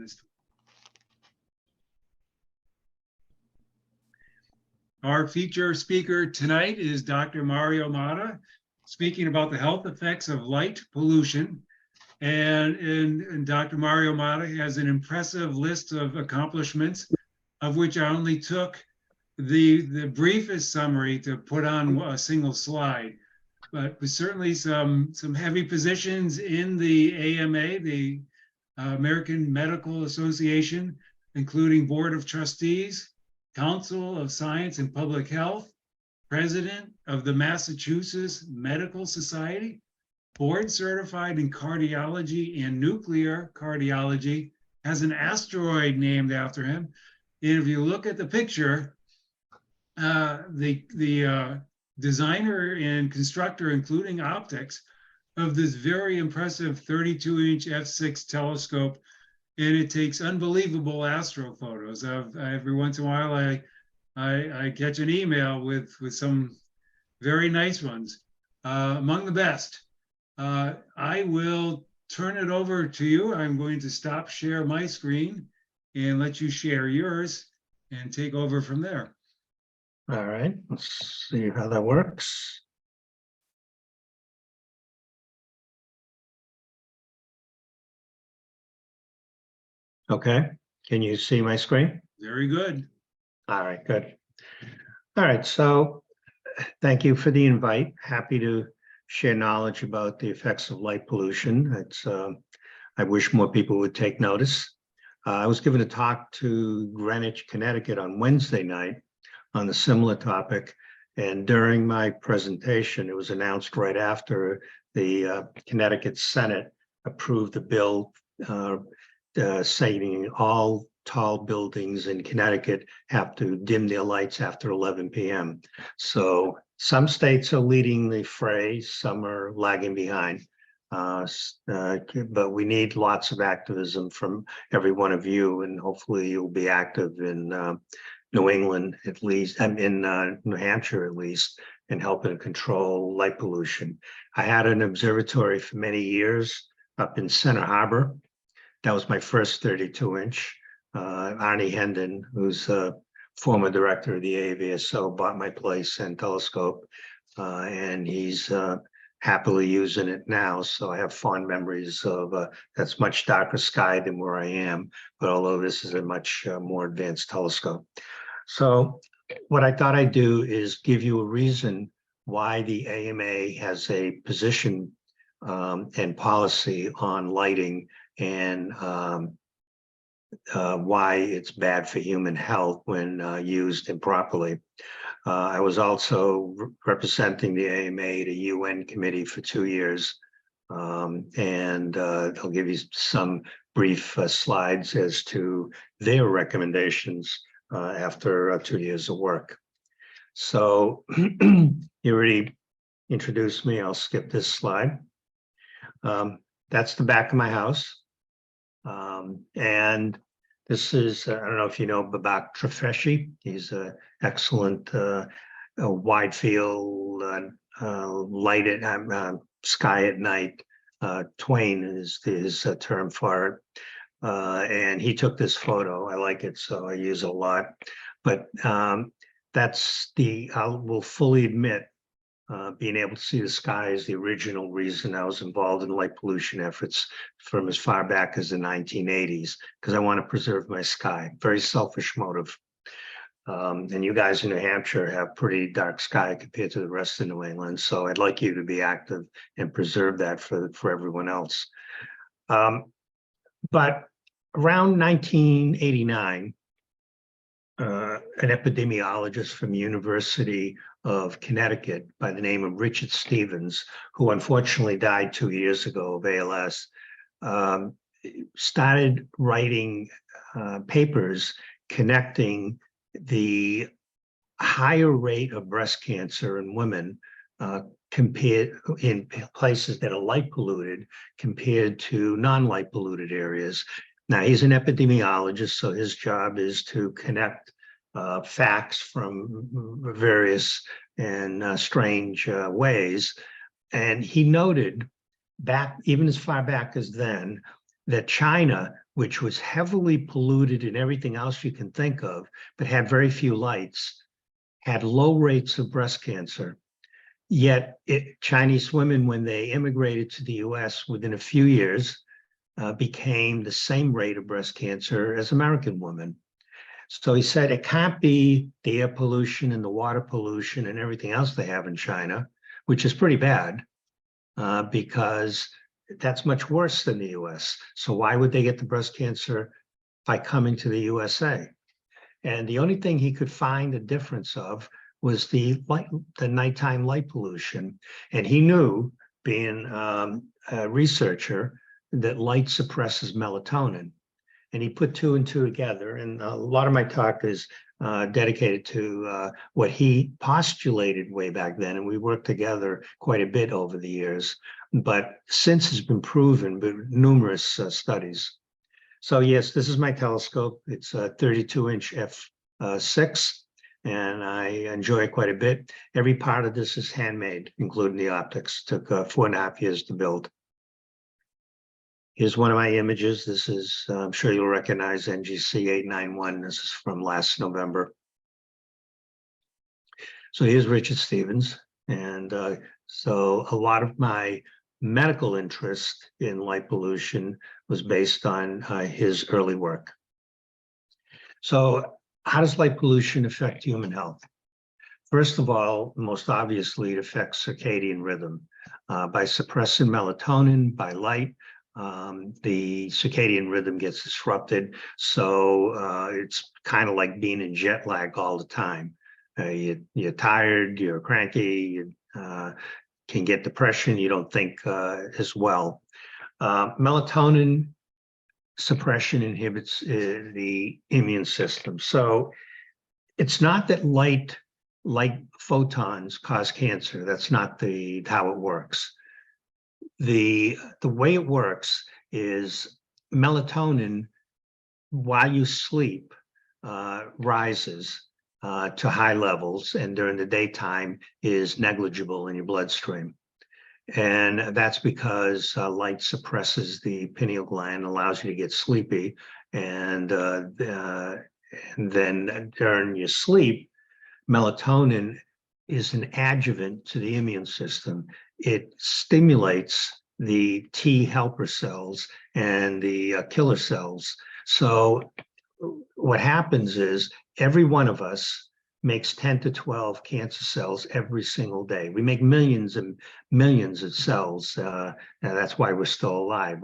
this. Our feature speaker tonight is Dr. Mario Motta, speaking about the health effects of light pollution. And Dr. Mario Motta has an impressive list of accomplishments, of which I only took the briefest summary to put on a single slide. But certainly some heavy positions in the AMA, the American Medical Association, including Board of Trustees, Council of Science and Public Health, President of the Massachusetts Medical Society, board certified in cardiology and nuclear cardiology, has an asteroid named after him. And if you look at the picture, the designer and constructor, including optics, of this very impressive 32-inch f6 telescope, and it takes unbelievable astrophotos. Every once in a while, I catch an email with some very nice ones, among the best. I will turn it over to you. I'm going to stop share my screen and let you share yours and take over from there. All right, let's see how that works. Okay, can you see my screen? Very good. All right, good. All right, so thank you for the invite. Happy to share knowledge about the effects of light pollution. It's I wish more people would take notice. I was given a talk to Greenwich, Connecticut on Wednesday night on a similar topic. And during my presentation, it was announced right after the Connecticut Senate approved a bill saying all tall buildings in Connecticut have to dim their lights after 11 p.m. So some states are leading the fray, some are lagging behind. But we need lots of activism from every one of you, and hopefully you'll be active in New England, at least, in New Hampshire, at least, in helping control light pollution. I had an observatory for many years up in Center Harbor. That was my first 32-inch. Arnie Hendon, who's a former director of the AVSO, bought my place and telescope, and he's happily using it now. So I have fond memories of that's much darker sky than where I am, but although this is a much more advanced telescope. So what I thought I'd do is give you a reason why the AMA has a position and policy on lighting, and why it's bad for human health when used improperly. I was also representing the AMA at a UN committee for 2 years, and I'll give you some brief slides as to their recommendations after 2 years of work. So you already introduced me. I'll skip this slide. That's the back of my house. And this is, I don't know if you know Babak Trafeshi. He's an excellent wide field, lighted sky at night. Twain is his term for it. And he took this photo. I like it, so I use it a lot. But that's I will fully admit, being able to see the sky is the original reason I was involved in light pollution efforts from as far back as the 1980s, because I want to preserve my sky. Very selfish motive. And you guys in New Hampshire have pretty dark sky compared to the rest of New England. So I'd like you to be active and preserve that for everyone else. But around 1989, an epidemiologist from the University of Connecticut by the name of Richard Stevens, who unfortunately died 2 years ago of ALS, started writing papers connecting the higher rate of breast cancer in women compared in places that are light polluted compared to non-light polluted areas. Now, he's an epidemiologist, so his job is to connect facts from various and strange ways. And he noted back, even as far back as then, that China which was heavily polluted in everything else you can think of, but had very few lights, had low rates of breast cancer. Yet Chinese women, when they immigrated to the US within a few years, became the same rate of breast cancer as American women. So he said it can't be the air pollution and the water pollution and everything else they have in China, which is pretty bad, because that's much worse than the US. So why would they get the breast cancer by coming to the USA? And the only thing he could find a difference of was the nighttime light pollution. And he knew, being a researcher, that light suppresses melatonin. And he put two and two together. And a lot of my talk is dedicated to what he postulated way back then. And we worked together quite a bit over the years. But since it's been proven by numerous studies. So yes, this is my telescope. It's a 32-inch f6, and I enjoy it quite a bit. Every part of this is handmade, including the optics. Took 4.5 years to build. Here's one of my images. This is, I'm sure you'll recognize NGC 891. This is from last November. So here's Richard Stevens. And so a lot of my medical interest in light pollution was based on his early work. So how does light pollution affect human health? First of all, most obviously, it affects circadian rhythm. By suppressing melatonin, by light, the circadian rhythm gets disrupted. So it's kind of like being in jet lag all the time. You're tired, you're cranky, you can get depression, you don't think as well. Melatonin suppression inhibits the immune system. So it's not that light photons cause cancer. That's not how it works. The way it works is melatonin, while you sleep, rises to high levels, and during the daytime is negligible in your bloodstream. And that's because light suppresses the pineal gland, allows you to get sleepy, and then during your sleep, melatonin is an adjuvant to the immune system. It stimulates the T helper cells and the killer cells. So what happens is every one of us makes 10 to 12 cancer cells every single day. We make millions and millions of cells. And that's why we're still alive.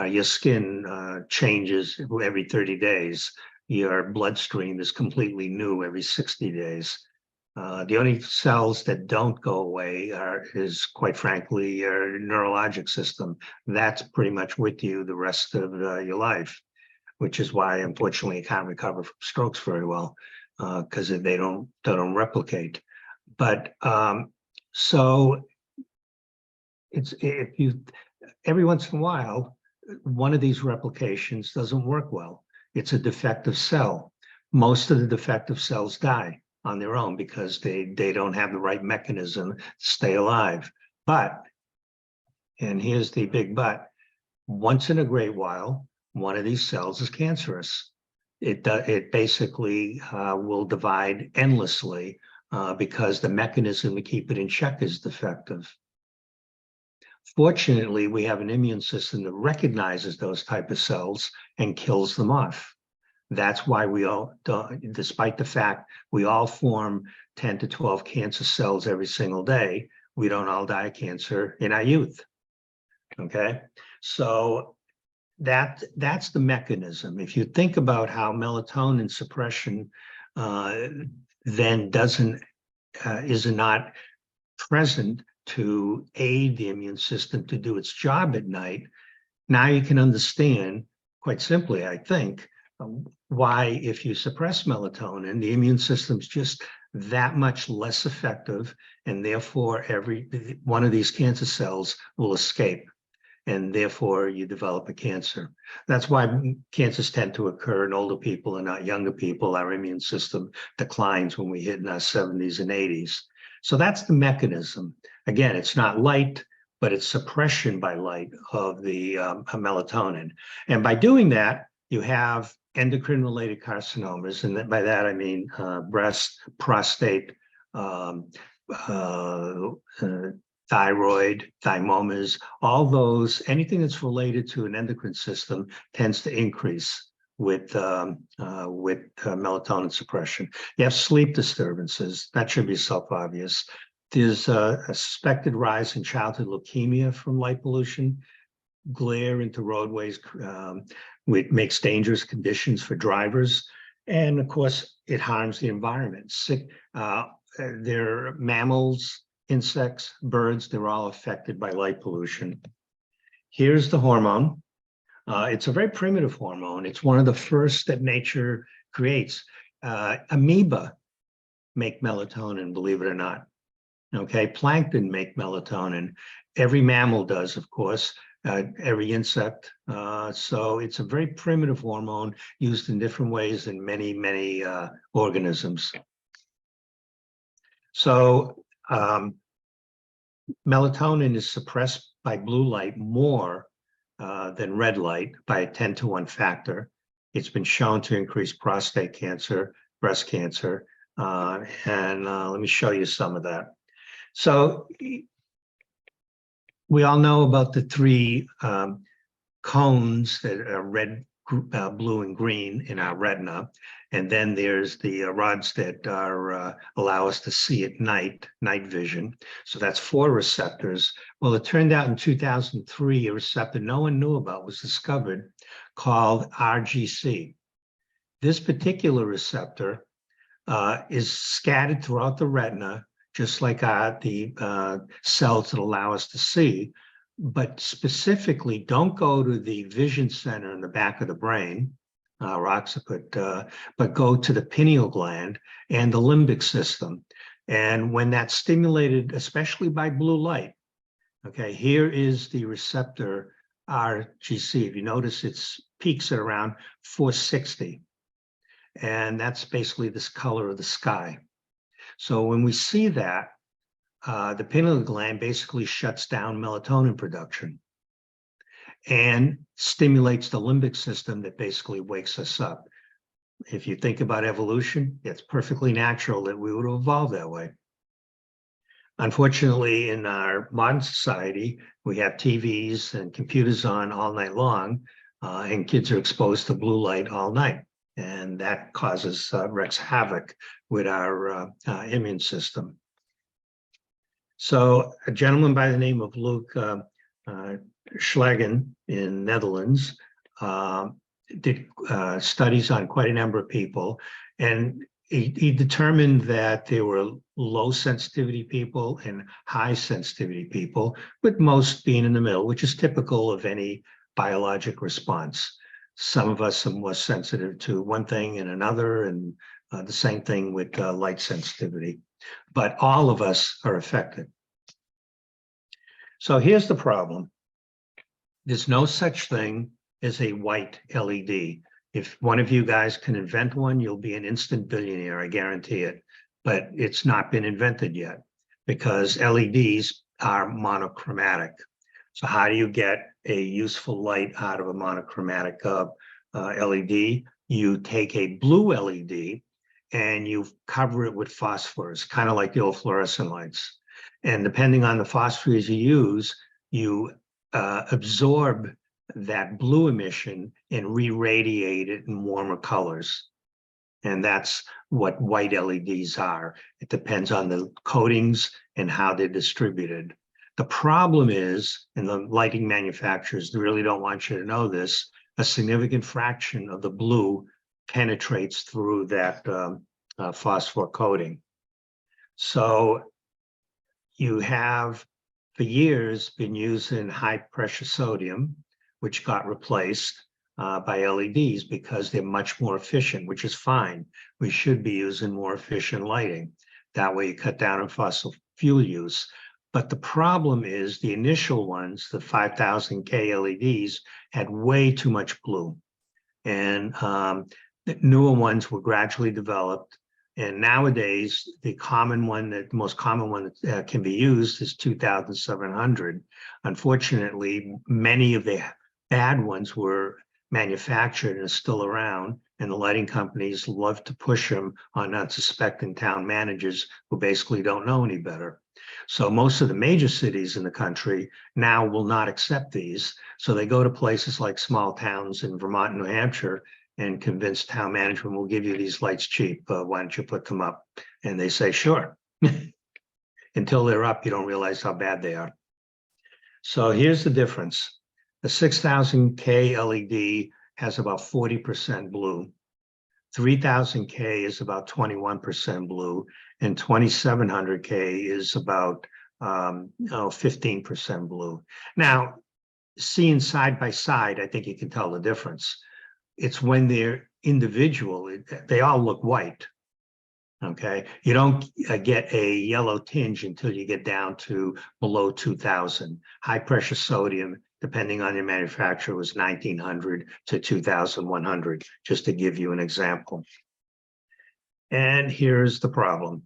Your skin changes every 30 days. Your bloodstream is completely new every 60 days. The only cells that don't go away is, quite frankly, your neurologic system. That's pretty much with you the rest of your life, which is why, unfortunately, you can't recover from strokes very well, because they don't replicate. But so it's, every once in a while, one of these replications doesn't work well. It's a defective cell. Most of the defective cells die on their own because they don't have the right mechanism to stay alive. But, and here's the big but, once in a great while, one of these cells is cancerous. It basically will divide endlessly because the mechanism to keep it in check is defective. Fortunately, we have an immune system that recognizes those type of cells and kills them off. That's why we all, despite the fact we all form 10 to 12 cancer cells every single day, we don't all die of cancer in our youth. Okay, so that's the mechanism. If you think about how melatonin suppression then is not present to aid the immune system to do its job at night, now you can understand quite simply, I think, why, if you suppress melatonin, the immune system's just that much less effective, and therefore every one of these cancer cells will escape, and therefore you develop a cancer. That's why cancers tend to occur in older people and not younger people. Our immune system declines when we hit in our 70s and 80s. So that's the mechanism. Again, it's not light, but it's suppression by light of the melatonin. And by doing that, you have endocrine-related carcinomas, and by that I mean breast, prostate, thyroid, thymomas, all those, anything that's related to an endocrine system tends to increase with melatonin suppression. You have sleep disturbances. That should be self-obvious. There's a suspected rise in childhood leukemia from light pollution. Glare into roadways which makes dangerous conditions for drivers. And of course, it harms the environment. They're mammals, insects, birds, they're all affected by light pollution. Here's the hormone. It's a very primitive hormone. It's one of the first that nature creates. Amoeba make melatonin, believe it or not. Okay, plankton make melatonin. Every mammal does, of course, every insect. So it's a very primitive hormone used in different ways in many, many organisms. So melatonin is suppressed by blue light more than red light by a 10-to-1 factor. It's been shown to increase prostate cancer, breast cancer, and let me show you some of that. So we all know about the three cones that are red, blue, and green in our retina. And then there's the rods that are allow us to see at night vision. So that's 4 receptors. Well, it turned out in 2003, a receptor no one knew about was discovered called RGC. This particular receptor is scattered throughout the retina, just like the cells that allow us to see, but specifically don't go to the vision center in the back of the brain, or occiput, but go to the pineal gland and the limbic system. And when that's stimulated, especially by blue light, okay, here is the receptor RGC. If you notice, its peaks at around 460. And that's basically this color of the sky. So when we see that, the pineal gland basically shuts down melatonin production and stimulates the limbic system that basically wakes us up. If you think about evolution, it's perfectly natural that we would evolve that way. Unfortunately, in our modern society, we have TVs and computers on all night long, and kids are exposed to blue light all night. And that wreaks havoc with our immune system. So a gentleman by the name of Luc Schlagen in Netherlands did studies on quite a number of people, and he determined that there were low sensitivity people and high sensitivity people, with most being in the middle, which is typical of any biologic response. Some of us are more sensitive to one thing and another, and the same thing with light sensitivity. But all of us are affected. So here's the problem. There's no such thing as a white LED. If one of you guys can invent one, you'll be an instant billionaire, I guarantee it. But it's not been invented yet because LEDs are monochromatic. So how do you get a useful light out of a monochromatic LED? You take a blue LED and you cover it with phosphors, kind of like the old fluorescent lights. And depending on the phosphors you use, you absorb that blue emission and re-radiate it in warmer colors. And that's what white LEDs are. It depends on the coatings and how they're distributed. The problem is, and the lighting manufacturers really don't want you to know this, a significant fraction of the blue penetrates through that phosphor coating. So you have, for years, been using high pressure sodium, which got replaced by LEDs because they're much more efficient, which is fine. We should be using more efficient lighting. That way you cut down on fossil fuel use. But the problem is the initial ones, the 5000K LEDs, had way too much blue. And the newer ones were gradually developed And nowadays, the most common one that can be used is 2,700. Unfortunately, many of the bad ones were manufactured and still around, and the lighting companies love to push them on unsuspecting town managers who basically don't know any better. So most of the major cities in the country now will not accept these. So they go to places like small towns in Vermont and New Hampshire and convince town management, we'll give you these lights cheap. Why don't you put them up? And they say, sure. Until they're up, you don't realize how bad they are. So here's the difference. The 6,000K LED has about 40% blue. 3,000K is about 21% blue, and 2,700K is about 15% blue. Now, seeing side by side, I think you can tell the difference. It's when they're individual, they all look white. Okay, you don't get a yellow tinge until you get down to below 2,000. High pressure sodium, depending on your manufacturer, was 1,900 to 2,100, just to give you an example. And here's the problem.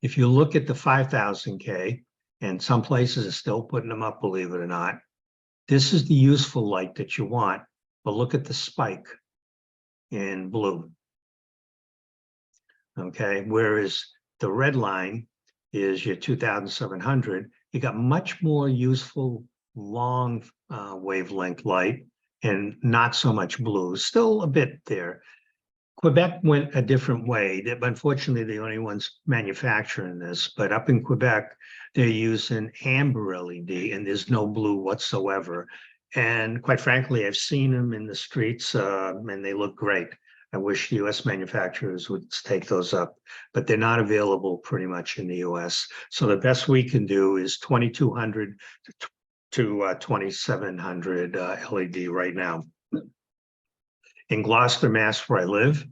If you look at the 5,000K, and some places are still putting them up, believe it or not, this is the useful light that you want. But look at the spike in blue. Okay, whereas the red line is your 2,700, you got much more useful long wavelength light and not so much blue, still a bit there. Quebec went a different way. Unfortunately, they're the only ones manufacturing this, but up in Quebec, they're using amber LED and there's no blue whatsoever. And quite frankly, I've seen them in the streets and they look great. I wish US manufacturers would take those up, but they're not available pretty much in the US. So the best we can do is 2,200 to 2,700 LED right now. In Gloucester, Mass, where I live,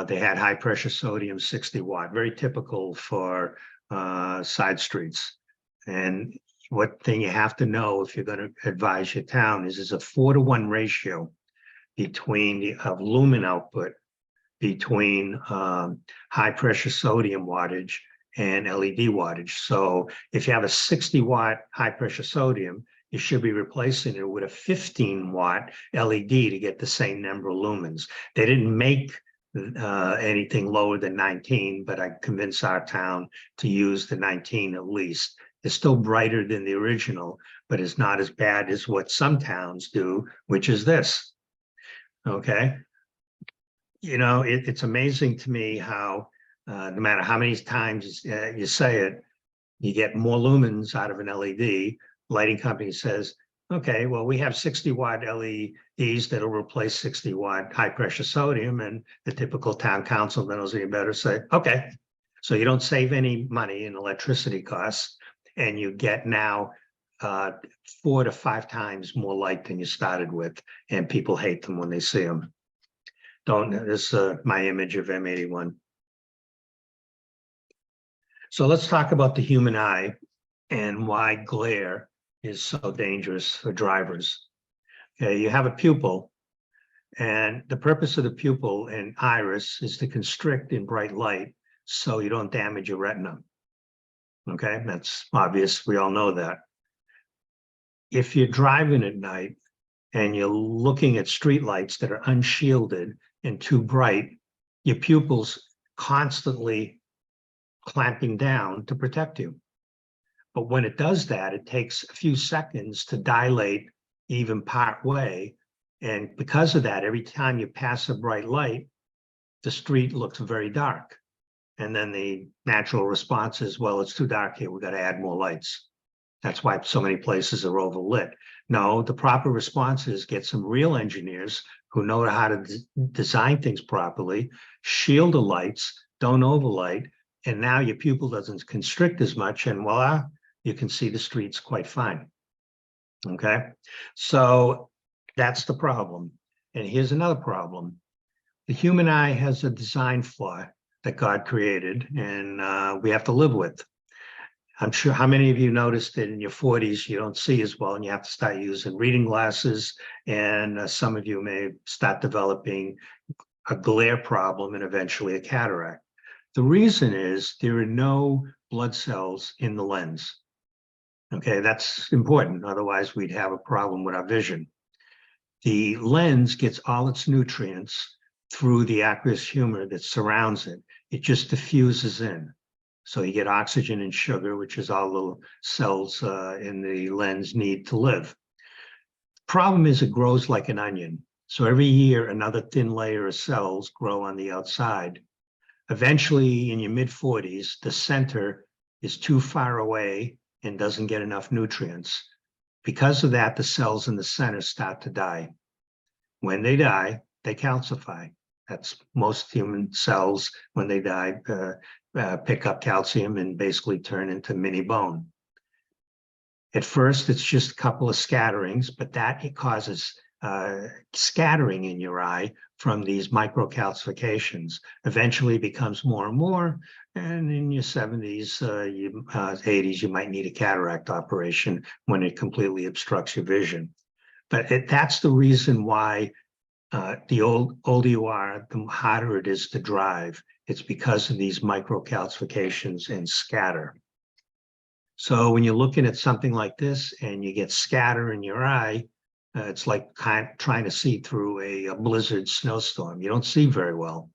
they had high pressure sodium 60 watt, very typical for side streets. And what thing you have to know if you're going to advise your town is a 4-to-1 ratio between the lumen output between high pressure sodium wattage and LED wattage. So if you have a 60 watt high pressure sodium, you should be replacing it with a 15 watt LED to get the same number of lumens. They didn't make anything lower than 19, but I convinced our town to use the 19 at least. It's still brighter than the original, but it's not as bad as what some towns do, which is this. Okay, you know, it's amazing to me how no matter how many times you say it, you get more lumens out of an LED. Lighting company says, okay, well, we have 60 watt LEDs that'll replace 60 watt high pressure sodium, and the typical town council that knows any better say, okay, so you don't save any money in electricity costs, and you get now 4 to 5 times more light than you started with, and people hate them when they see them. This is my image of M81. So let's talk about the human eye and why glare is so dangerous for drivers. Okay, you have a pupil, and the purpose of the pupil and iris is to constrict in bright light so you don't damage your retina. Okay, that's obvious. We all know that. If you're driving at night and you're looking at street lights that are unshielded and too bright, your pupil's constantly clamping down to protect you. But when it does that, it takes a few seconds to dilate even part way. And because of that, every time you pass a bright light, the street looks very dark. And then the natural response is, well, it's too dark here, we've got to add more lights. That's why so many places are overlit. No, the proper response is get some real engineers who know how to design things properly, shield the lights, don't overlight, and now your pupil doesn't constrict as much, and voila, you can see the streets quite fine. Okay, so that's the problem. And here's another problem. The human eye has a design flaw that God created, and we have to live with. I'm sure how many of you noticed that in your 40s, you don't see as well and you have to start using reading glasses, and some of you may start developing a glare problem and eventually a cataract. The reason is there are no blood cells in the lens. Okay, that's important. Otherwise, we'd have a problem with our vision. The lens gets all its nutrients through the aqueous humor that surrounds it. It just diffuses in. So you get oxygen and sugar, which is all the cells in the lens need to live. Problem is it grows like an onion. So every year, another thin layer of cells grow on the outside. Eventually, in your mid-40s, the center is too far away and doesn't get enough nutrients. Because of that, the cells in the center start to die. When they die, they calcify. That's most human cells, when they die, pick up calcium and basically turn into mini bone. At first, it's just a couple of scatterings, but that it causes scattering in your eye from these microcalcifications. Eventually, it becomes more and more, and in your 70s, 80s, you might need a cataract operation when it completely obstructs your vision. But that's the reason why the older you are, the harder it is to drive. It's because of these microcalcifications and scatter. So when you're looking at something like this and you get scatter in your eye, it's like trying to see through a blizzard snowstorm. You don't see very well.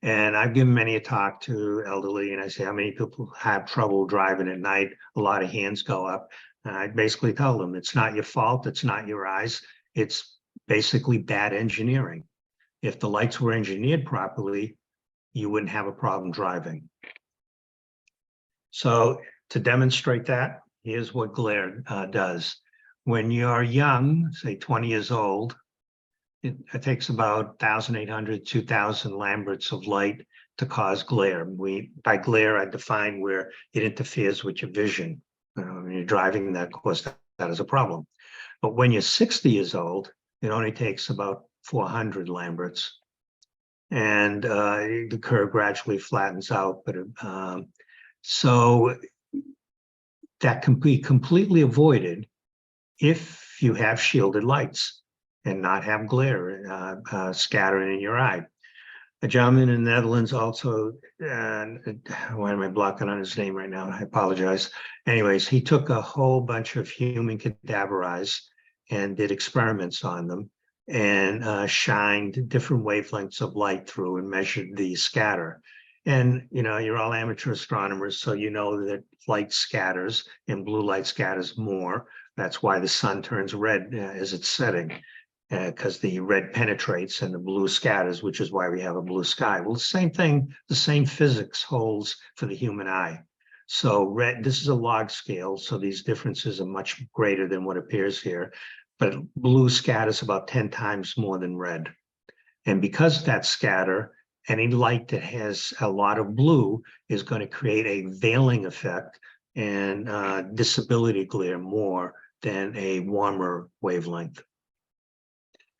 And I've given many a talk to elderly, and I say, how many people have trouble driving at night? A lot of hands go up. And I basically tell them, it's not your fault. It's not your eyes. It's basically bad engineering. If the lights were engineered properly, you wouldn't have a problem driving. So to demonstrate that, here's what glare does. When you're young, say 20 years old, it takes about 1,800, 2,000 Lamberts of light to cause glare. By glare, I define where it interferes with your vision. When you're driving, that, of course, that is a problem. But when you're 60 years old, it only takes about 400 Lamberts. And the curve gradually flattens out. But so that can be completely avoided if you have shielded lights and not have glare scattering in your eye. A gentleman in the Netherlands also, why am I blocking on his name right now? I apologize. Anyways, he took a whole bunch of human cadaver eyes and did experiments on them and shined different wavelengths of light through and measured the scatter. And, you know, you're all amateur astronomers, so you know that light scatters and blue light scatters more. That's why the sun turns red as it's setting, because the red penetrates and the blue scatters, which is why we have a blue sky. Well, the same thing, the same physics holds for the human eye. So red, this is a log scale, so these differences are much greater than what appears here. But blue scatters about 10 times more than red. And because of that scatter, any light that has a lot of blue is going to create a veiling effect and disability glare more than a warmer wavelength.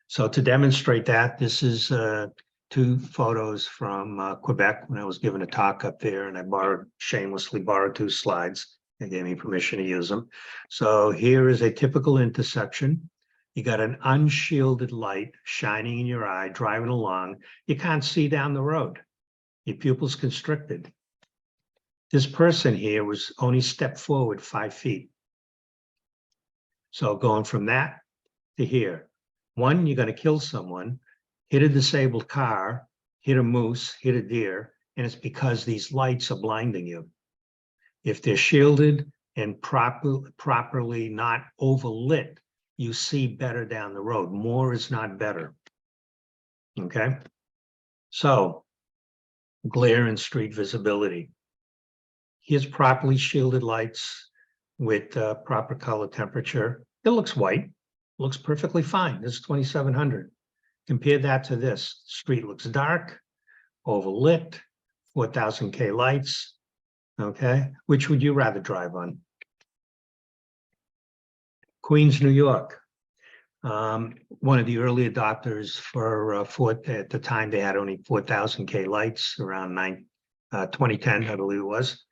So to demonstrate that, this is 2 photos from Quebec when I was given a talk up there, and I shamelessly borrowed 2 slides. They gave me permission to use them. So here is a typical intersection. You got an unshielded light shining in your eye, driving along. You can't see down the road. Your pupil's constricted. This person here was only stepped forward 5 feet. So going from that to here, one, you're going to kill someone, hit a disabled car, hit a moose, hit a deer, and it's because these lights are blinding you. If they're shielded and properly not overlit, you see better down the road. More is not better. Okay? So, glare and street visibility. Here's properly shielded lights with proper color temperature. It looks white, looks perfectly fine. This is 2700. Compare that to this. Street looks dark, overlit, 4,000 K lights. Okay, which would you rather drive on? Queens, New York. One of the early adopters for at the time they had only 4,000 K lights around 2010, I believe it was.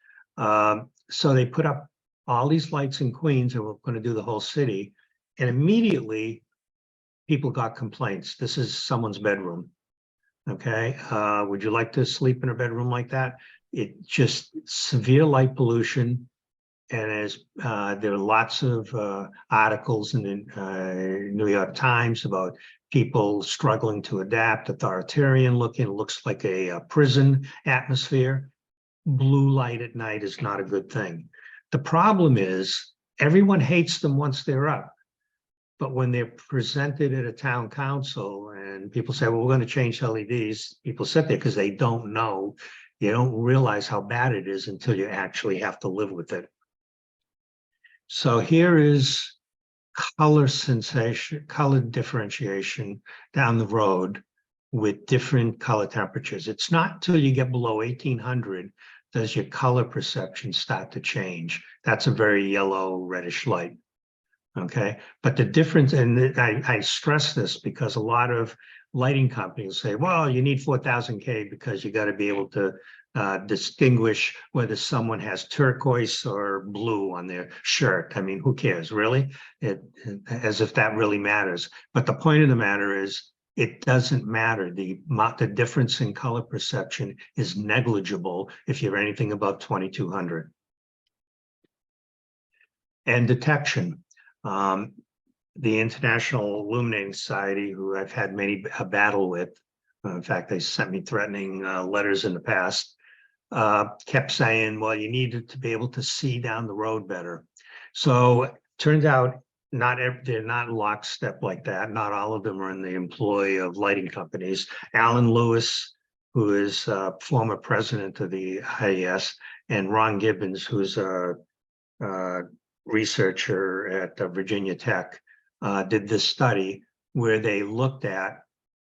So they put up all these lights in Queens and were going to do the whole city. And immediately people got complaints. This is someone's bedroom. Okay, would you like to sleep in a bedroom like that? It just severe light pollution. And as there are lots of articles in the New York Times about people struggling to adapt, authoritarian looking, looks like a prison atmosphere. Blue light at night is not a good thing. The problem is everyone hates them once they're up. But when they're presented at a town council and people say, well, we're going to change LEDs, people sit there because they don't know. You don't realize how bad it is until you actually have to live with it. So here is color sensation, color differentiation down the road with different color temperatures. It's not until you get below 1800 does your color perception start to change. That's a very yellow, reddish light. Okay, but the difference, and I stress this because a lot of lighting companies say, well, you need 4000K because you got to be able to distinguish whether someone has turquoise or blue on their shirt. I mean, who cares, really? As if that really matters. But the point of the matter is, it doesn't matter. The difference in color perception is negligible if you're anything above 2200. And detection. The International Illuminating Society, who I've had a battle with, in fact, they sent me threatening letters in the past, kept saying, well, you needed to be able to see down the road better. So turns out they're not lockstep like that. Not all of them are in the employ of lighting companies. Alan Lewis, who is former president of the IES, and Ron Gibbons, who's a researcher at Virginia Tech, did this study where they looked at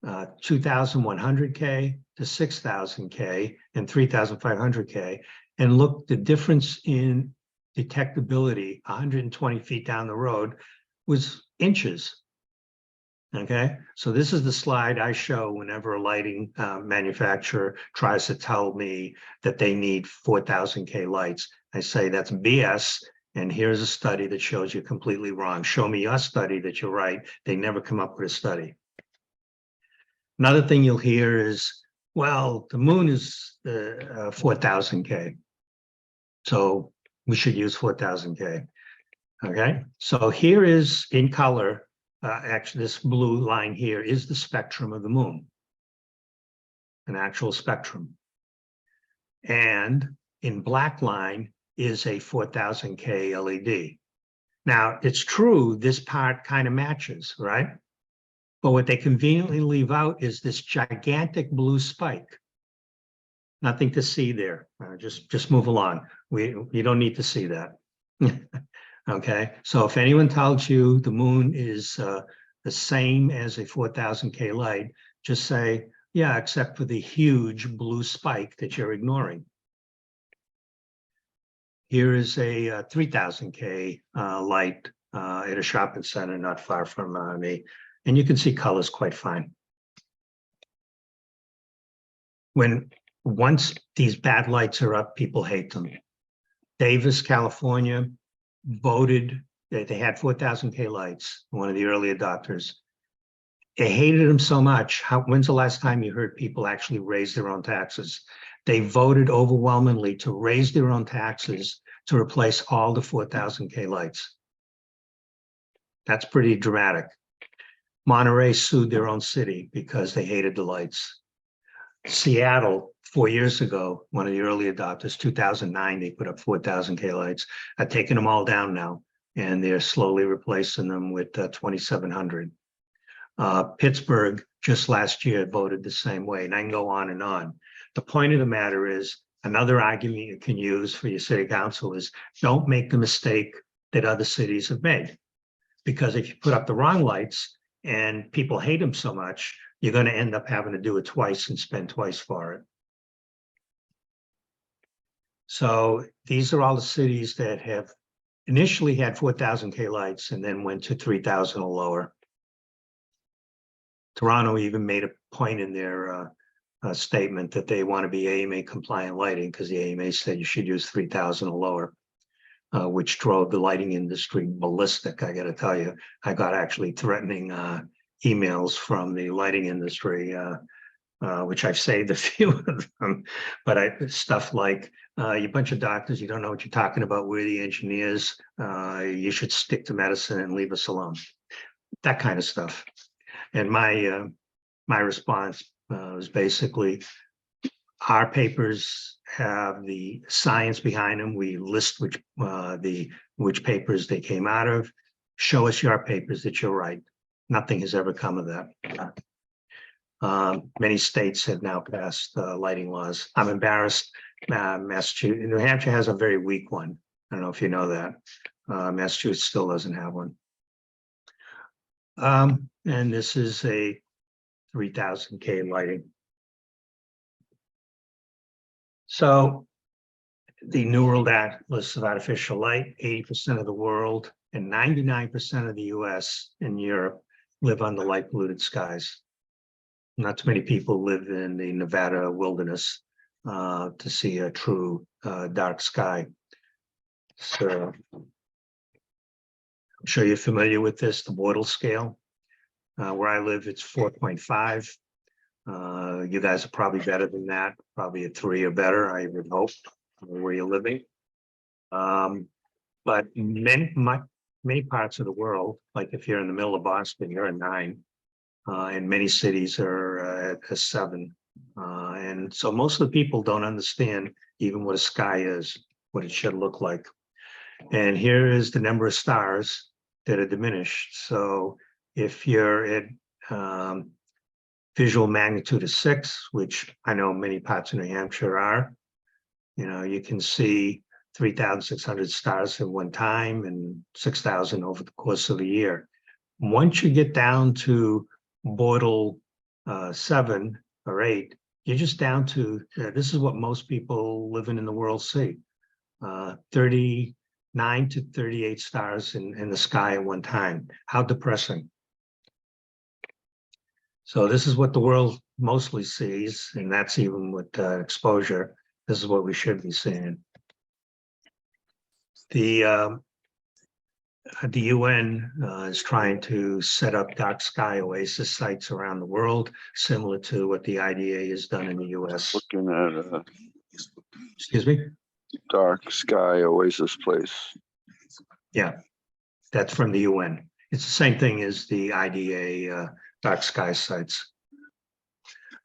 2100K to 6000K and 3500K and looked the difference in detectability 120 feet down the road was inches. Okay, so this is the slide I show whenever a lighting manufacturer tries to tell me that they need 4000K lights. I say that's BS. And here's a study that shows you're completely wrong. Show me your study that you're right. They never come up with a study. Another thing you'll hear is, well, the moon is 4000K. So we should use 4000K. Okay, so here is in color, actually this blue line here is the spectrum of the moon, an actual spectrum. And in black line is a 4000K LED. Now, it's true, this part kind of matches, right? But what they conveniently leave out is this gigantic blue spike. Nothing to see there. Just move along. You don't need to see that. Okay, so if anyone tells you the moon is the same as a 4000K light, just say, yeah, except for the huge blue spike that you're ignoring. Here is a 3000K light at a shopping center not far from me, and you can see colors quite fine. Once these bad lights are up, people hate them. Davis, California, voted that they had 4000K lights, one of the early adopters. They hated them so much. When's the last time you heard people actually raise their own taxes? They voted overwhelmingly to raise their own taxes to replace all the 4000K lights. That's pretty dramatic. Monterey sued their own city because they hated the lights. Seattle, 4 years ago, one of the early adopters, 2009, they put up 4000K lights. I've taken them all down now, and they're slowly replacing them with 2700. Pittsburgh just last year voted the same way, and I can go on and on. The point of the matter is, another argument you can use for your city council is don't make the mistake that other cities have made. Because if you put up the wrong lights and people hate them so much, you're going to end up having to do it twice and spend twice for it. So these are all the cities that have initially had 4000K lights and then went to 3000 or lower. Toronto even made a point in their statement that they want to be AMA compliant lighting because the AMA said you should use 3000 or lower, which drove the lighting industry ballistic. I got to tell you, I got actually threatening emails from the lighting industry which I've saved a few of them, but stuff like, you bunch of doctors, you don't know what you're talking about, we're the engineers, you should stick to medicine and leave us alone. That kind of stuff. And my response was basically, our papers have the science behind them. We list which papers they came out of. Show us your papers that you're right. Nothing has ever come of that. Many states have now passed lighting laws. I'm embarrassed. Massachusetts, New Hampshire has a very weak one. I don't know if you know that. Massachusetts still doesn't have one. And this is a 3000K lighting. So the New World Atlas of Artificial Light, 80% of the world and 99% of the US and Europe live under light polluted skies. Not too many people live in the Nevada wilderness to see a true dark sky. So I'm sure you're familiar with this, the Bortle scale. Where I live, it's 4.5. You guys are probably better than that, probably a 3 or better, I would hope, where you're living. But many parts of the world, like if you're in the middle of Boston, you're a 9. And many cities are at a 7. And so most of the people don't understand even what a sky is, what it should look like. And here is the number of stars that are diminished. So if you're at visual magnitude of 6, which I know many parts of New Hampshire are, you can see 3,600 stars at one time and 6,000 over the course of a year. Once you get down to Bortle 7 or 8, you're just down to, this is what most people living in the world see, 39 to 38 stars in the sky at one time. How depressing. So this is what the world mostly sees, and that's even with exposure. This is what we should be seeing. The UN is trying to set up dark sky oasis sites around the world, similar to what the IDA has done in the US. Looking at Excuse me? dark sky oasis place. Yeah, that's from the UN. It's the same thing as the IDA dark sky sites.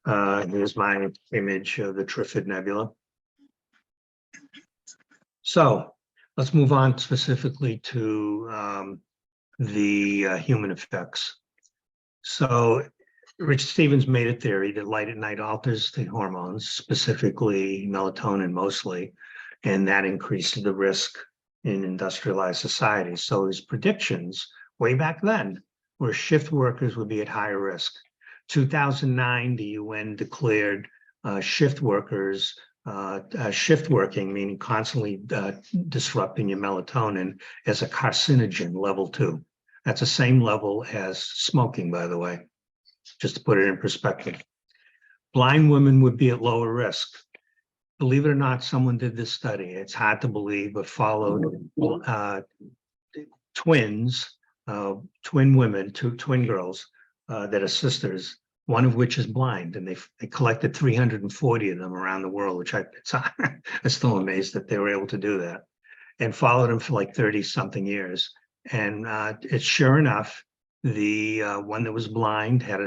Here's my image of the Trifid Nebula. So let's move on specifically to the human effects. So Richard Stevens made a theory that light at night alters the hormones, specifically melatonin mostly, and that increases the risk in industrialized societies. So his predictions way back then were shift workers would be at higher risk. 2009, the UN declared shift workers, shift working, meaning constantly disrupting your melatonin, as a carcinogen level 2. That's the same level as smoking, by the way, just to put it in perspective. Blind women would be at lower risk. Believe it or not, someone did this study. It's hard to believe, but followed twins, twin women, 2 twin girls that are sisters, one of which is blind, and they collected 340 of them around the world, which I'm still amazed that they were able to do that, and followed them for like 30 something years. And it's sure enough, the one that was blind had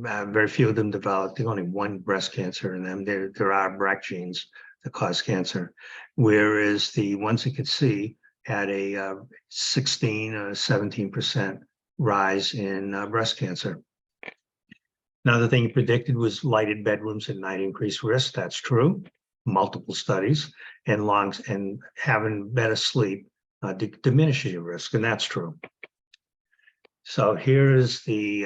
very few of them developed, only 1 breast cancer in them. There are BRCA genes that cause cancer, whereas the ones that could see had a 16 or 17% rise in breast cancer. Another thing he predicted was lighted bedrooms at night increased risk. That's true. Multiple studies, and having better sleep diminishes your risk, and that's true. So here is the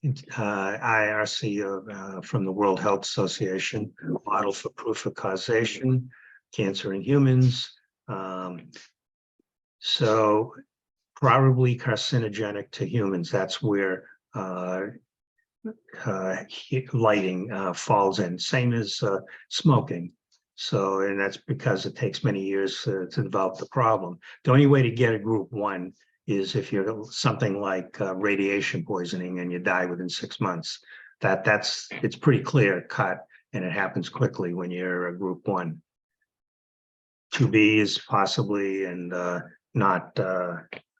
IRC from the World Health Association model for proof of causation, cancer in humans. So probably carcinogenic to humans. That's where lighting falls in, same as smoking. So, and that's because it takes many years to develop the problem. The only way to get a group 1 is if you're something like radiation poisoning and you die within 6 months. it's pretty clear cut, and it happens quickly when you're a group 1. 2B is possibly and not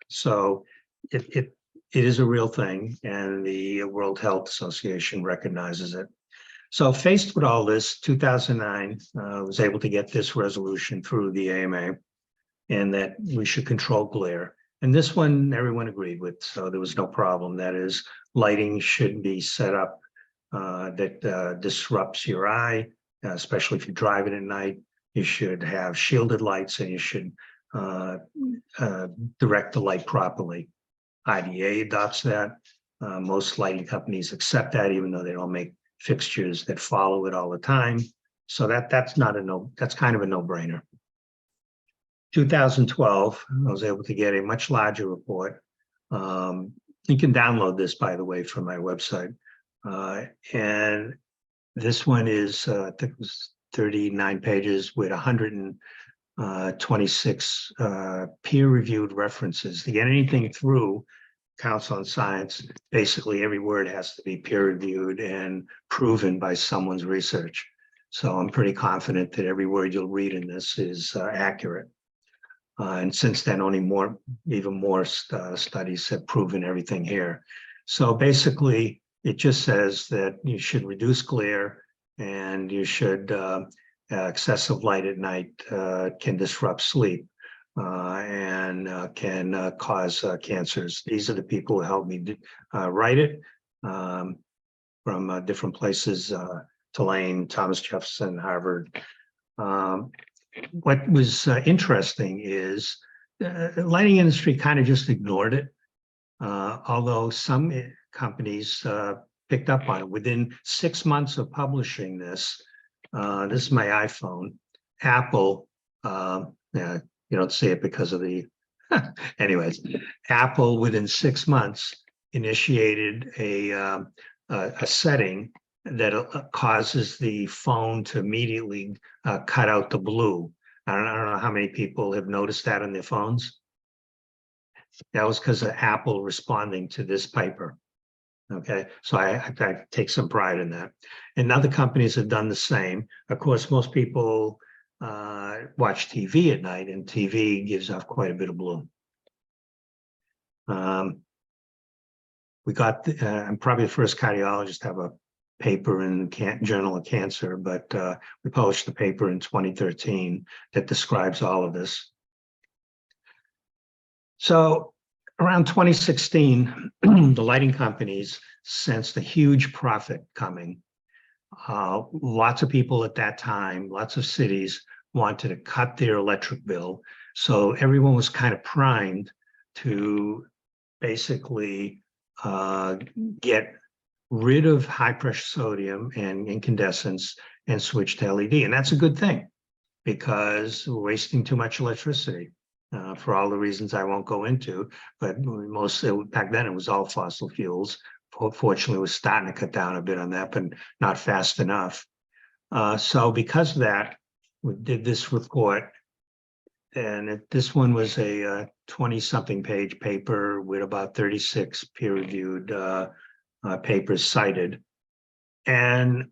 so it is a real thing, and the World Health Association recognizes it. So faced with all this, 2009 was able to get this resolution through the AMA, and that we should control glare. And this one everyone agreed with, so there was no problem. That is, lighting should be set up that disrupts your eye, especially if you're driving at night. You should have shielded lights, and you should direct the light properly. IDA adopts that. Most lighting companies accept that, even though they don't make fixtures that follow it all the time. So that's kind of a no-brainer. 2012, I was able to get a much larger report. You can download this, by the way, from my website. And this one is, I think it was 39 pages with 126 peer-reviewed references. To get anything through Council on Science, basically every word has to be peer-reviewed and proven by someone's research. So I'm pretty confident that every word you'll read in this is accurate. And since then, even more studies have proven everything here. So basically, it just says that you should reduce glare, and you should excessive light at night can disrupt sleep and can cause cancers. These are the people who helped me write it from different places, Tulane, Thomas Jefferson, Harvard. What was interesting is the lighting industry kind of just ignored it, although some companies picked up on it. Within 6 months of publishing this is my iPhone. Apple, you don't see it because of the, anyways, Apple within 6 months initiated a setting that causes the phone to immediately cut out the blue. I don't know how many people have noticed that on their phones. That was because of Apple responding to this paper. Okay, so I take some pride in that. And other companies have done the same. Of course, most people watch TV at night, and TV gives off quite a bit of blue. We got, I'm probably the first cardiologist to have a paper in Journal of Cancer, but we published the paper in 2013 that describes all of this. So around 2016, the lighting companies sensed a huge profit coming. Lots of people at that time, lots of cities wanted to cut their electric bill. So everyone was kind of primed to basically get rid of high pressure sodium and incandescents and switch to LED. And that's a good thing, because we're wasting too much electricity for all the reasons I won't go into. But back then it was all fossil fuels. Fortunately, we're starting to cut down a bit on that, but not fast enough. So because of that, we did this report. And this one was a 20-something page paper with about 36 peer-reviewed papers cited. And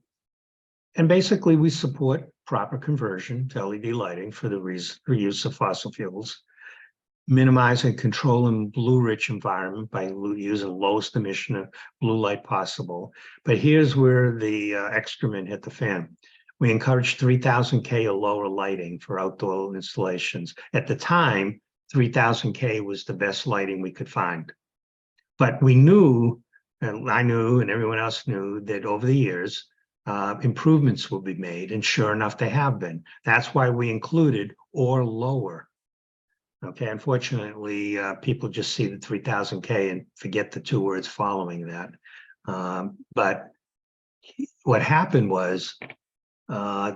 basically we support proper conversion to LED lighting for the reuse of fossil fuels, minimize and control in blue-rich environment by using lowest emission of blue light possible. But here's where the excrement hit the fan. We encouraged 3000 K or lower lighting for outdoor installations. At the time, 3000 K was the best lighting we could find. But we knew, and I knew, and everyone else knew, that over the years, improvements will be made, and sure enough, they have been. That's why we included or lower. Okay, unfortunately, people just see the 3000 K and forget the 2 words following that. But what happened was,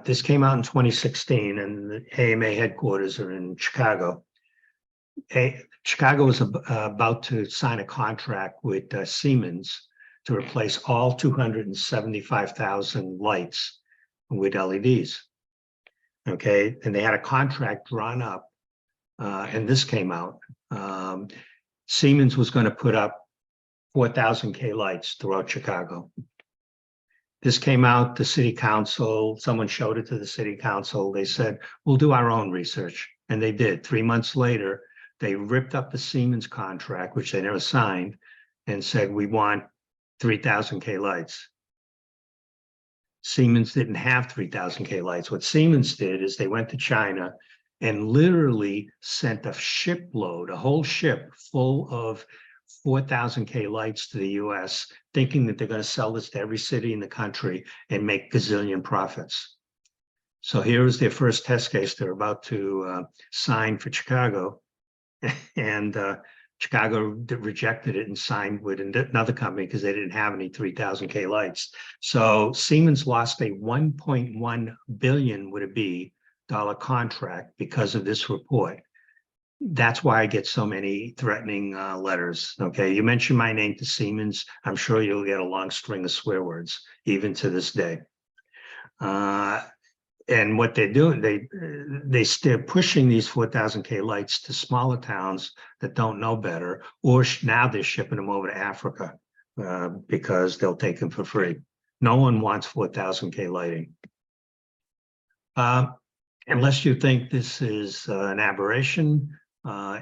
this came out in 2016, and the AMA headquarters are in Chicago. Chicago was about to sign a contract with Siemens to replace all 275,000 lights with LEDs. Okay, and they had a contract drawn up, and this came out. Siemens was going to put up 4000 K lights throughout Chicago. This came out, the city council, someone showed it to the city council. They said, we'll do our own research. And they did. 3 months later, they ripped up the Siemens contract, which they never signed, and said, we want 3,000 K lights. Siemens didn't have 3,000 K lights. What Siemens did is they went to China and literally sent a shipload, a whole ship full of 4,000 K lights to the US, thinking that they're going to sell this to every city in the country and make gazillion profits. So here is their first test case they're about to sign for Chicago. And Chicago rejected it and signed with another company because they didn't have any 3,000 K lights. So Siemens lost a 1.1 billion, would it be, dollar contract because of this report. That's why I get so many threatening letters. Okay, you mention my name to Siemens, I'm sure you'll get a long string of swear words, even to this day. And what they're doing, they're pushing these 4,000 K lights to smaller towns that don't know better, or now they're shipping them over to Africa because they'll take them for free. No one wants 4,000 K lighting. Unless you think this is an aberration,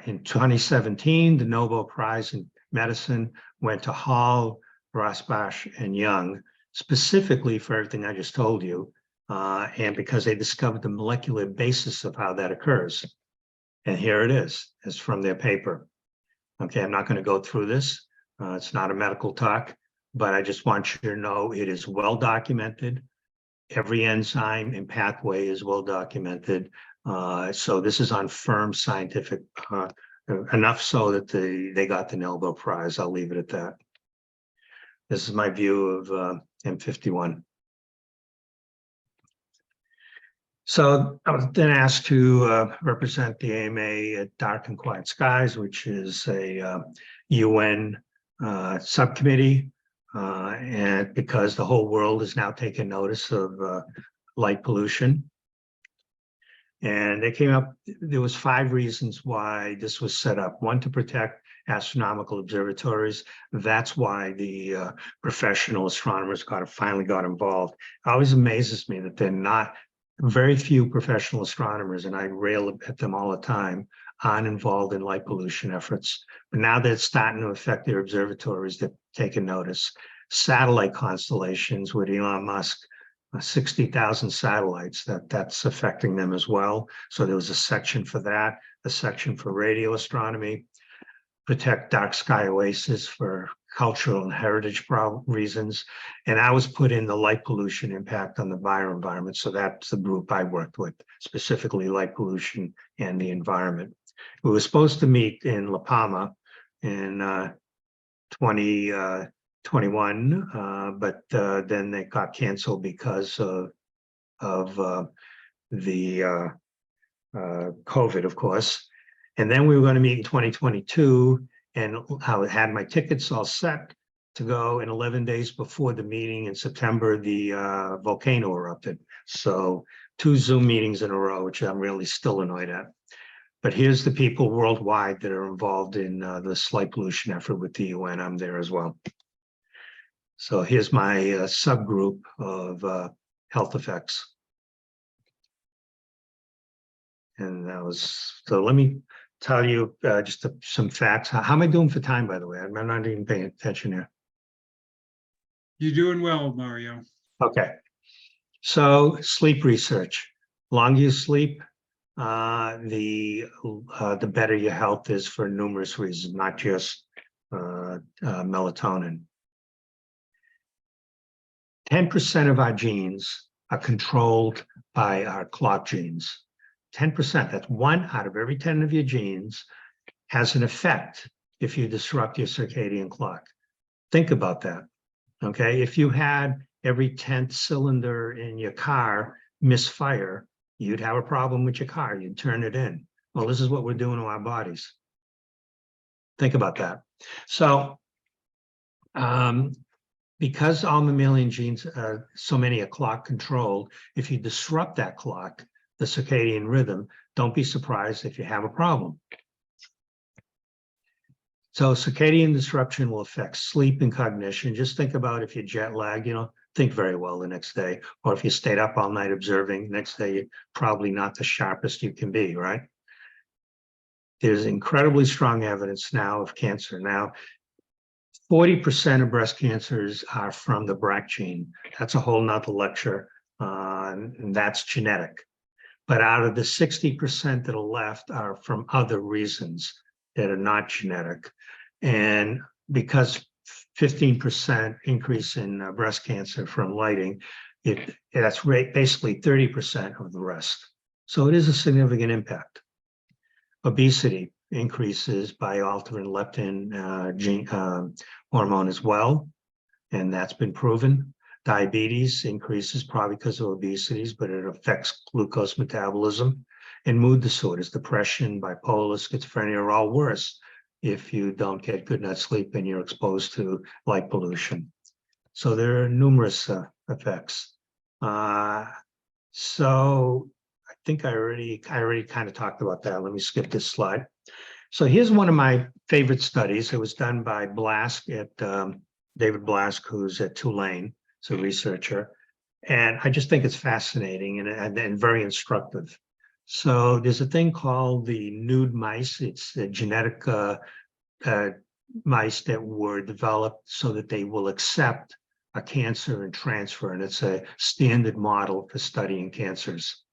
in 2017, the Nobel Prize in Medicine went to Hall, Rosbach, and Young, specifically for everything I just told you. And because they discovered the molecular basis of how that occurs. And here it is, it's from their paper. Okay, I'm not going to go through this. It's not a medical talk, but I just want you to know it is well documented. Every enzyme and pathway is well documented. So this is on firm scientific, enough so that they got the Nobel Prize. I'll leave it at that. This is my view of M51. So I was then asked to represent the AMA at Dark and Quiet Skies, which is a UN subcommittee, and because the whole world is now taking notice of light pollution. And they came up, there was 5 reasons why this was set up. 1, to protect astronomical observatories. That's why the professional astronomers finally got involved. It always amazes me that they're not, very few professional astronomers, and I rail at them all the time, aren't involved in light pollution efforts. But now that it's starting to affect their observatories, they're taking notice. Satellite constellations with Elon Musk, 60,000 satellites, that's affecting them as well. So there was a section for that, a section for radio astronomy, protect dark sky oasis for cultural and heritage reasons. And I was put in the light pollution impact on the bioenvironment. So that's the group I worked with, specifically light pollution and the environment. We were supposed to meet in La Palma in 2021, but then they got canceled because of the COVID, of course. And then we were going to meet in 2022, and I had my tickets all set to go. And 11 days before the meeting in September, the volcano erupted. So 2 Zoom meetings in a row, which I'm really still annoyed at. But here's the people worldwide that are involved in this light pollution effort with the UN. I'm there as well. So here's my subgroup of health effects. And that was, so let me tell you just some facts. How am I doing for time, by the way? I'm not even paying attention here. You're doing well, Mario. Okay. So sleep research. Longer you sleep, the better your health is for numerous reasons, not just melatonin. 10% of our genes are controlled by our clock genes. 10%, that's 1 out of every 10 of your genes has an effect if you disrupt your circadian clock. Think about that, okay? If you had every 10th cylinder in your car misfire, you'd have a problem with your car, you'd turn it in. Well, this is what we're doing to our bodies. Think about that. So, because all mammalian genes, so many are clock controlled, if you disrupt that clock, the circadian rhythm, don't be surprised if you have a problem. So circadian disruption will affect sleep and cognition. Just think about if you're jet lagged, you know, think very well the next day. Or if you stayed up all night observing, next day you're probably not the sharpest you can be, right? There's incredibly strong evidence now of cancer. Now, 40% of breast cancers are from the BRCA gene. That's a whole nother lecture, and that's genetic. But out of the 60% that are left are from other reasons that are not genetic. And because 15% increase in breast cancer from lighting, that's basically 30% of the rest. So it is a significant impact. Obesity increases by altering leptin gene hormone as well, and that's been proven. Diabetes increases probably because of obesities, but it affects glucose metabolism. And mood disorders, depression, bipolar, schizophrenia are all worse if you don't get good night's sleep and you're exposed to light pollution. So there are numerous effects. So I think I already kind of talked about that. Let me skip this slide. So here's one of my favorite studies. It was done by Blask at David Blask, who's at Tulane. He's a researcher. And I just think it's fascinating and very instructive. So there's a thing called the nude mice. It's a genetic mice that were developed so that they will accept a cancer and transfer. And it's a standard model for studying cancers.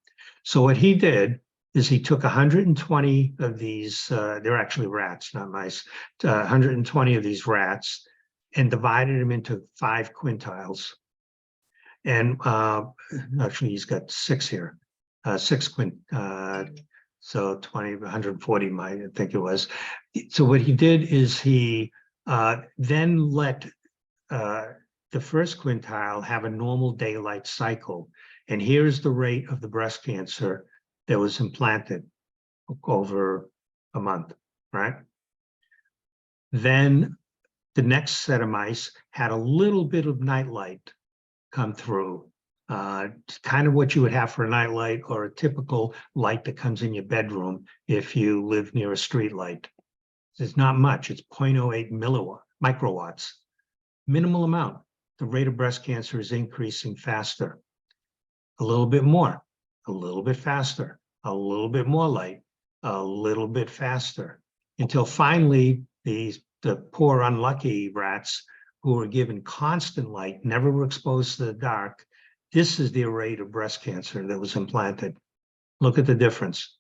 So what he did is he took 120 of these, they're actually rats, not mice, 120 of these rats and divided them into 5 quintiles. And actually he's got 6 here, 6 so 20, 140 might, I think it was. So what he did is he then let the first quintile have a normal daylight cycle. And here's the rate of the breast cancer that was implanted over a month, right? Then the next set of mice had a little bit of nightlight come through, kind of what you would have for a nightlight or a typical light that comes in your bedroom if you live near a street light. It's not much, it's 0.08 microwatts, minimal amount. The rate of breast cancer is increasing faster. A little bit more, a little bit faster, a little bit more light, a little bit faster, until finally the poor unlucky rats who were given constant light, never were exposed to the dark. This is the rate of breast cancer that was implanted. Look at the difference.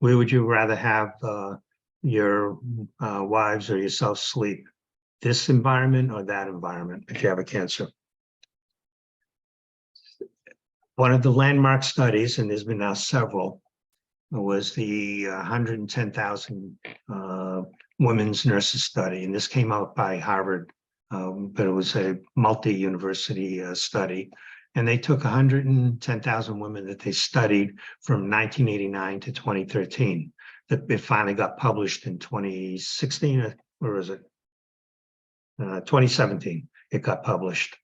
Where would you rather have your wives or yourself sleep? This environment or that environment if you have a cancer? One of the landmark studies, and there's been now several, was the 110,000 women's nurses study. And this came out by Harvard, but it was a multi-university study. And they took 110,000 women that they studied from 1989 to 2013. It finally got published in 2016, or was it? 2017, it got published.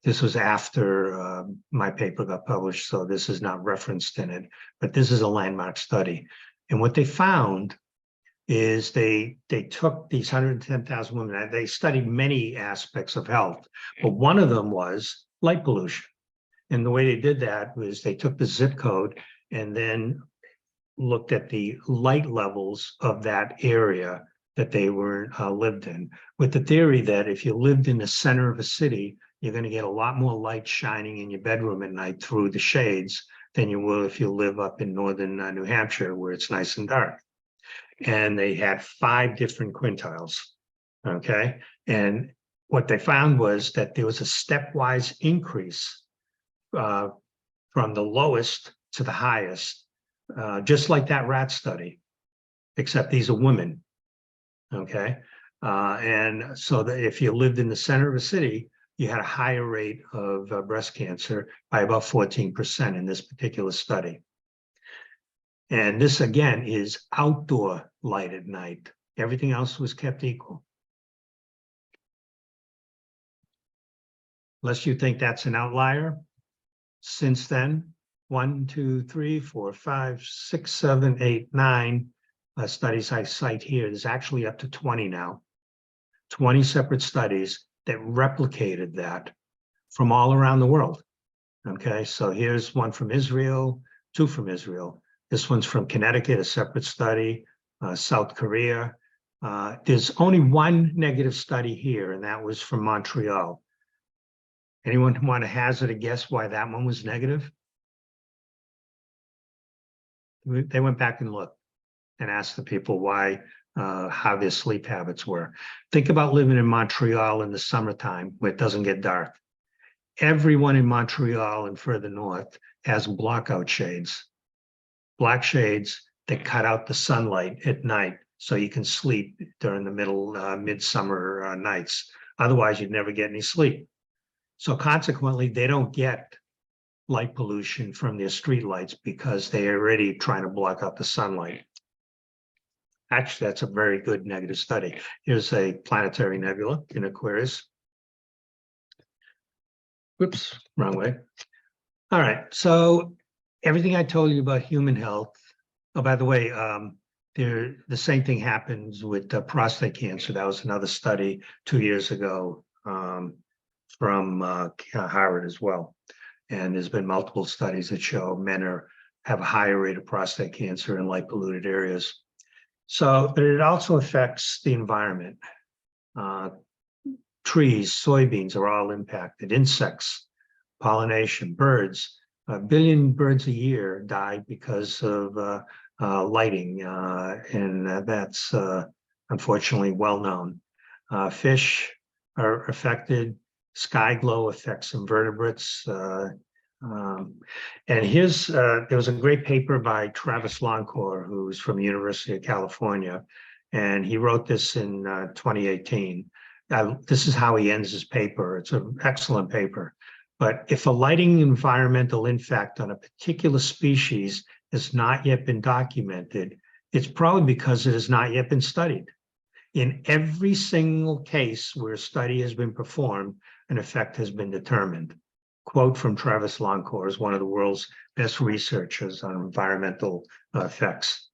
This was after my paper got published, so this is not referenced in it, but this is a landmark study. And what they found is they took these 110,000 women, they studied many aspects of health, but one of them was light pollution. And the way they did that was they took the zip code and then looked at the light levels of that area that they were lived in, with the theory that if you lived in the center of a city, you're going to get a lot more light shining in your bedroom at night through the shades than you will if you live up in northern New Hampshire, where it's nice and dark. And they had 5 different quintiles, okay? And what they found was that there was a stepwise increase from the lowest to the highest, just like that rat study, except these are women, okay? And so that if you lived in the center of a city, you had a higher rate of breast cancer by about 14% in this particular study. And this, again, is outdoor light at night. Everything else was kept equal. Unless you think that's an outlier. Since then, 1, 2, 3, 4, 5, 6, 7, 8, 9 studies I cite here. There's actually up to 20 now. 20 separate studies that replicated that from all around the world. Okay, so here's one from Israel, two from Israel. This one's from Connecticut, a separate study, South Korea. There's only one negative study here, and that was from Montreal. Anyone want to hazard a guess why that one was negative? They went back and looked and asked the people why, how their sleep habits were. Think about living in Montreal in the summertime where it doesn't get dark. Everyone in Montreal and further north has blackout shades, black shades that cut out the sunlight at night so you can sleep during the midsummer nights. Otherwise, you'd never get any sleep. So consequently, they don't get light pollution from their street lights because they're already trying to block out the sunlight. Actually, that's a very good negative study. Here's a planetary nebula in Aquarius. Whoops, wrong way. All right, so everything I told you about human health. Oh, by the way, the same thing happens with prostate cancer. That was another study 2 years ago from Harvard as well. And there's been multiple studies that show men have a higher rate of prostate cancer in light polluted areas. So, but it also affects the environment. Trees, soybeans are all impacted, insects, pollination, birds. 1 billion birds a year die because of lighting, and that's unfortunately well known. Fish are affected. Sky glow affects invertebrates. And here's, there was a great paper by Travis Loncourt, who's from the University of California, and he wrote this in 2018. This is how he ends his paper. It's an excellent paper. But if a lighting environmental impact on a particular species has not yet been documented, it's probably because it has not yet been studied. In every single case where a study has been performed, an effect has been determined. Quote from Travis Loncourt, is one of the world's best researchers on environmental effects.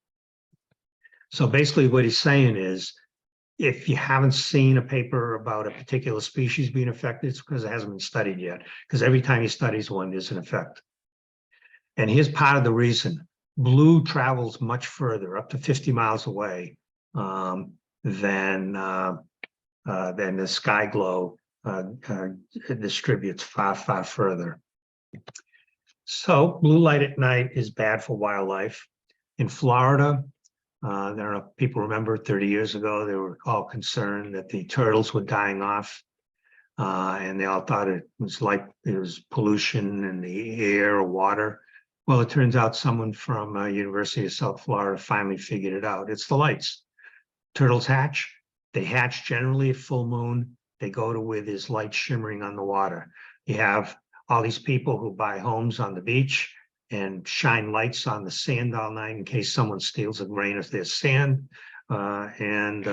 So basically what he's saying is, if you haven't seen a paper about a particular species being affected, it's because it hasn't been studied yet, because every time he studies one, there's an effect. And here's part of the reason. Blue travels much further, up to 50 miles away, than the sky glow distributes far, far further. So blue light at night is bad for wildlife. In Florida, I don't know if people remember 30 years ago, they were all concerned that the turtles were dying off. And they all thought it was pollution in the air or water. Well, it turns out someone from University of South Florida finally figured it out. It's the lights. Turtles hatch. They hatch generally at full moon. They go to where there's light shimmering on the water. You have all these people who buy homes on the beach and shine lights on the sand all night in case someone steals a grain of their sand. And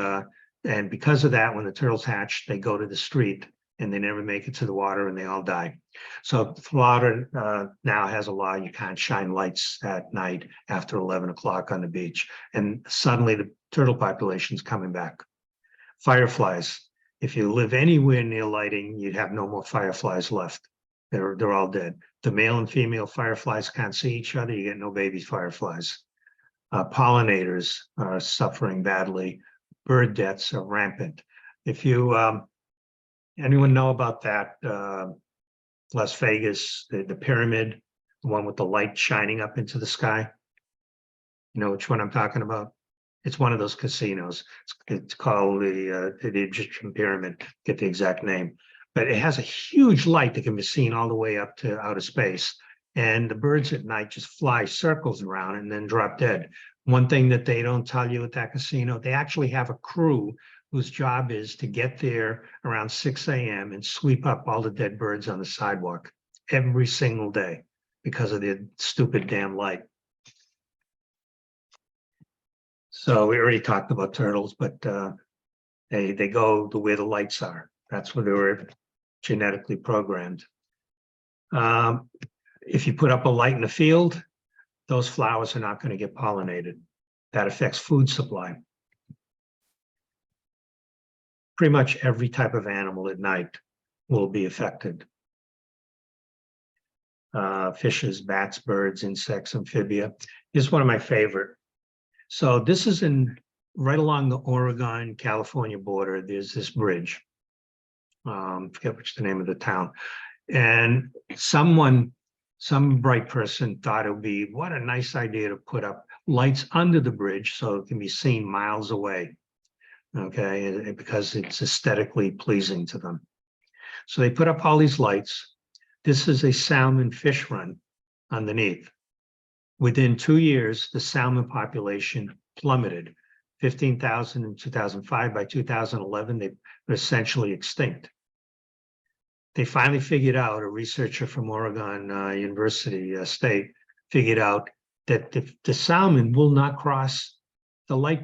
because of that, when the turtles hatch, they go to the street and they never make it to the water and they all die. So Florida now has a law, you can't shine lights at night after 11 o'clock on the beach. And suddenly the turtle population's coming back. Fireflies, if you live anywhere near lighting, you'd have no more fireflies left. They're all dead. The male and female fireflies can't see each other, you get no baby fireflies. Pollinators are suffering badly. Bird deaths are rampant. If you, anyone know about that, Las Vegas, the pyramid, the one with the light shining up into the sky? You know which one I'm talking about? It's one of those casinos. It's called the Egyptian pyramid, get the exact name. But it has a huge light that can be seen all the way up to outer space. And the birds at night just fly circles around and then drop dead. One thing that they don't tell you at that casino, they actually have a crew whose job is to get there around 6 a.m. and sweep up all the dead birds on the sidewalk every single day because of the stupid damn light. So we already talked about turtles, but they go to where the lights are. That's where they were genetically programmed. If you put up a light in the field, those flowers are not going to get pollinated. That affects food supply. pretty much every type of animal at night will be affected. Fishes, bats, birds, insects, amphibia. Is one of my favorite. So this is right along the Oregon-California border. There's this bridge. Forget what's the name of the town. And some bright person thought it would be, what a nice idea to put up lights under the bridge so it can be seen miles away. Okay, because it's aesthetically pleasing to them. So they put up all these lights. This is a salmon fish run underneath. Within 2 years, the salmon population plummeted. 15,000 in 2005. By 2011, they were essentially extinct. They finally figured out, a researcher from Oregon University State figured out that the salmon will not cross the light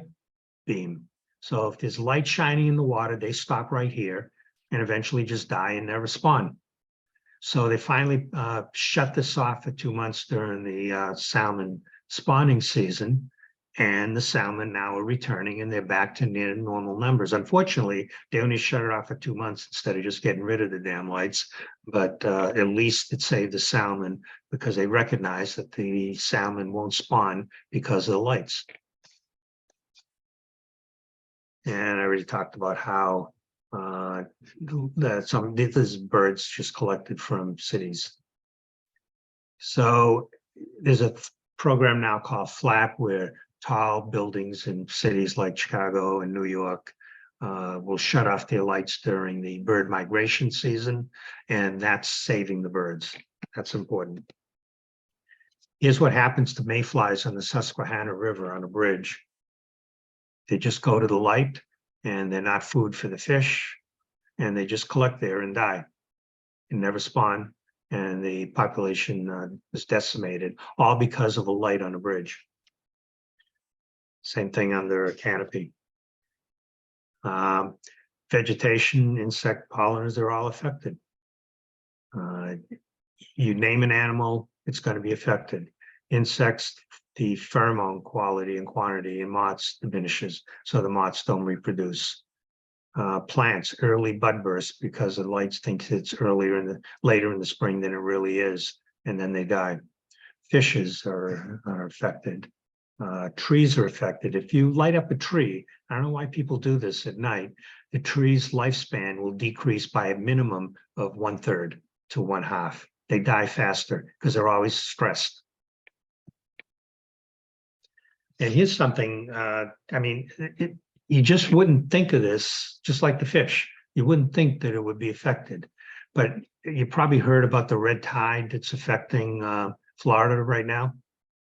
beam. So if there's light shining in the water, they stop right here and eventually just die and never spawn. So they finally shut this off for 2 months during the salmon spawning season, and the salmon now are returning and they're back to near normal numbers. Unfortunately, they only shut it off for 2 months instead of just getting rid of the damn lights. But at least it saved the salmon because they recognize that the salmon won't spawn because of the lights. And I already talked about how some of these birds just collected from cities. So there's a program now called FLAP where tall buildings in cities like Chicago and New York will shut off their lights during the bird migration season, and that's saving the birds. That's important. Here's what happens to mayflies on the Susquehanna River on a bridge. They just go to the light and they're not food for the fish, and they just collect there and die and never spawn, and the population is decimated, all because of a light on a bridge. Same thing under a canopy. Vegetation, insect, pollinators, they're all affected. You name an animal, it's going to be affected. Insects, the pheromone quality and quantity in moths diminishes, so the moths don't reproduce. Plants, early bud burst because the lights think it's later in the spring than it really is, and then they die. Fishes are affected. Trees are affected. If you light up a tree, I don't know why people do this at night, the tree's lifespan will decrease by a minimum of 1/3 to 1/2. They die faster because they're always stressed. And here's something, I mean, you just wouldn't think of this, just like the fish. You wouldn't think that it would be affected. But you probably heard about the red tide that's affecting Florida right now.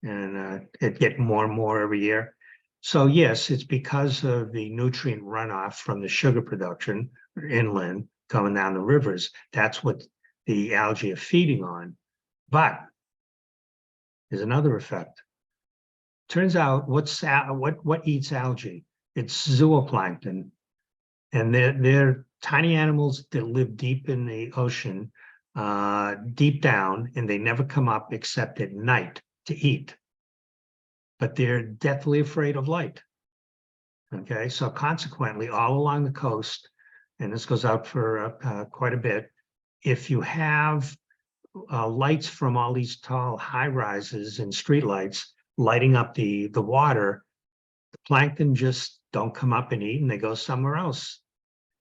And it gets more and more every year. So yes, it's because of the nutrient runoff from the sugar production inland coming down the rivers. That's what the algae are feeding on. But there's another effect. Turns out what eats algae? It's zooplankton, and they're tiny animals that live deep in the ocean, deep down, and they never come up except at night to eat. But they're deathly afraid of light. Okay, so consequently, all along the coast, and this goes out for quite a bit, if you have lights from all these tall high rises and street lights lighting up the water, the plankton just don't come up and eat, and they go somewhere else.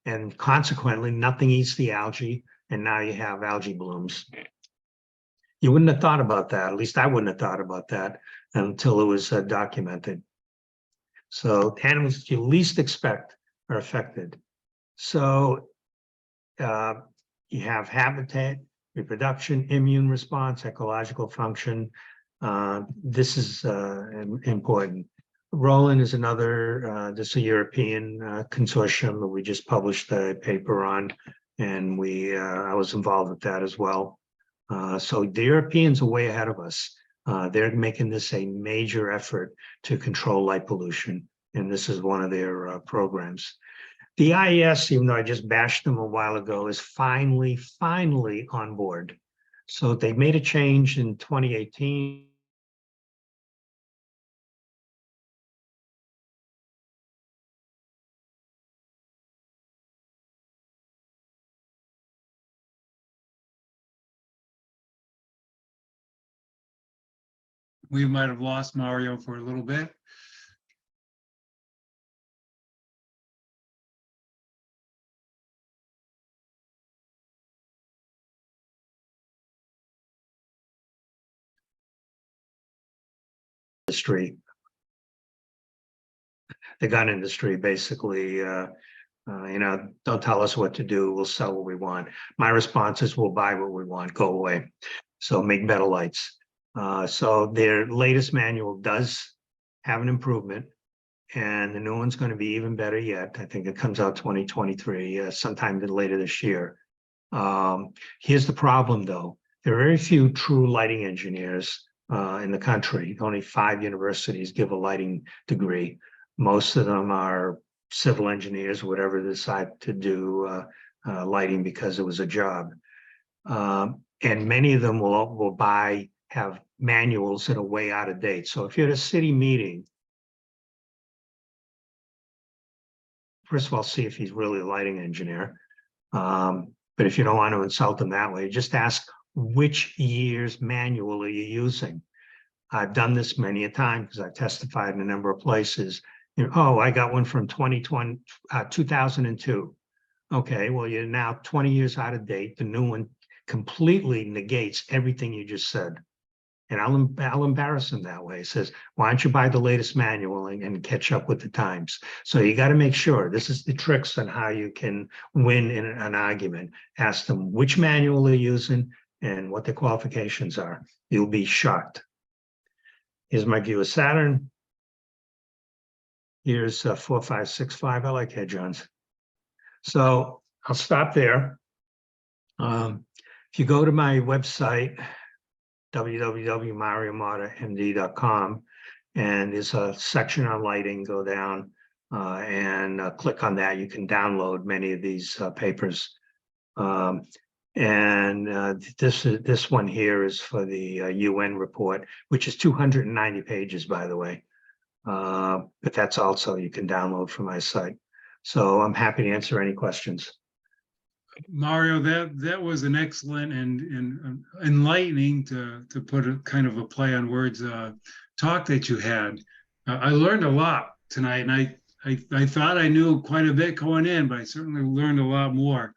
And consequently, nothing eats the algae, and now you have algae blooms. You wouldn't have thought about that. At least I wouldn't have thought about that until it was documented. So animals you least expect are affected. So you have habitat, reproduction, immune response, ecological function. This is important. Roland is another, this is a European consortium that we just published a paper on, and I was involved with that as well. So the Europeans are way ahead of us. They're making this a major effort to control light pollution, and this is one of their programs. The IES, even though I just bashed them a while ago, is finally on board. So they made a change in 2018. We might have lost Mario for a little bit. Industry. The gun industry basically, don't tell us what to do. We'll sell what we want. My response is we'll buy what we want. Go away. So make better lights. So their latest manual does have an improvement, and the new one's going to be even better yet. I think it comes out 2023, sometime later this year. Here's the problem, though. There are very few true lighting engineers in the country. Only 5 universities give a lighting degree. Most of them are civil engineers, whatever they decide to do lighting because it was a job. And many of them will have manuals that are way out of date. So if you're at a city meeting, first of all, see if he's really a lighting engineer. But if you don't want to insult him that way, just ask which year's manual are you using? I've done this many a time because I've testified in a number of places. I got one from 2002. Okay, well, you're now 20 years out of date. The new one completely negates everything you just said. And I'll embarrass him that way. It says, why don't you buy the latest manual and catch up with the times? So you got to make sure. This is the tricks on how you can win in an argument. Ask them which manual they're using and what the qualifications are. You'll be shocked. Here's my view of Saturn. Here's 4565. I like hedge-ons. So I'll stop there. If you go to my website, www.mariomattamd.com, and there's a section on lighting, go down and click on that. You can download many of these papers. This one here is for the UN report, which is 290 pages, by the way. But that's also you can download from my site. So I'm happy to answer any questions. Mario, that was an excellent and enlightening, to put a kind of a play on words, talk that you had. I learned a lot tonight, and I thought I knew quite a bit going in, but I certainly learned a lot more.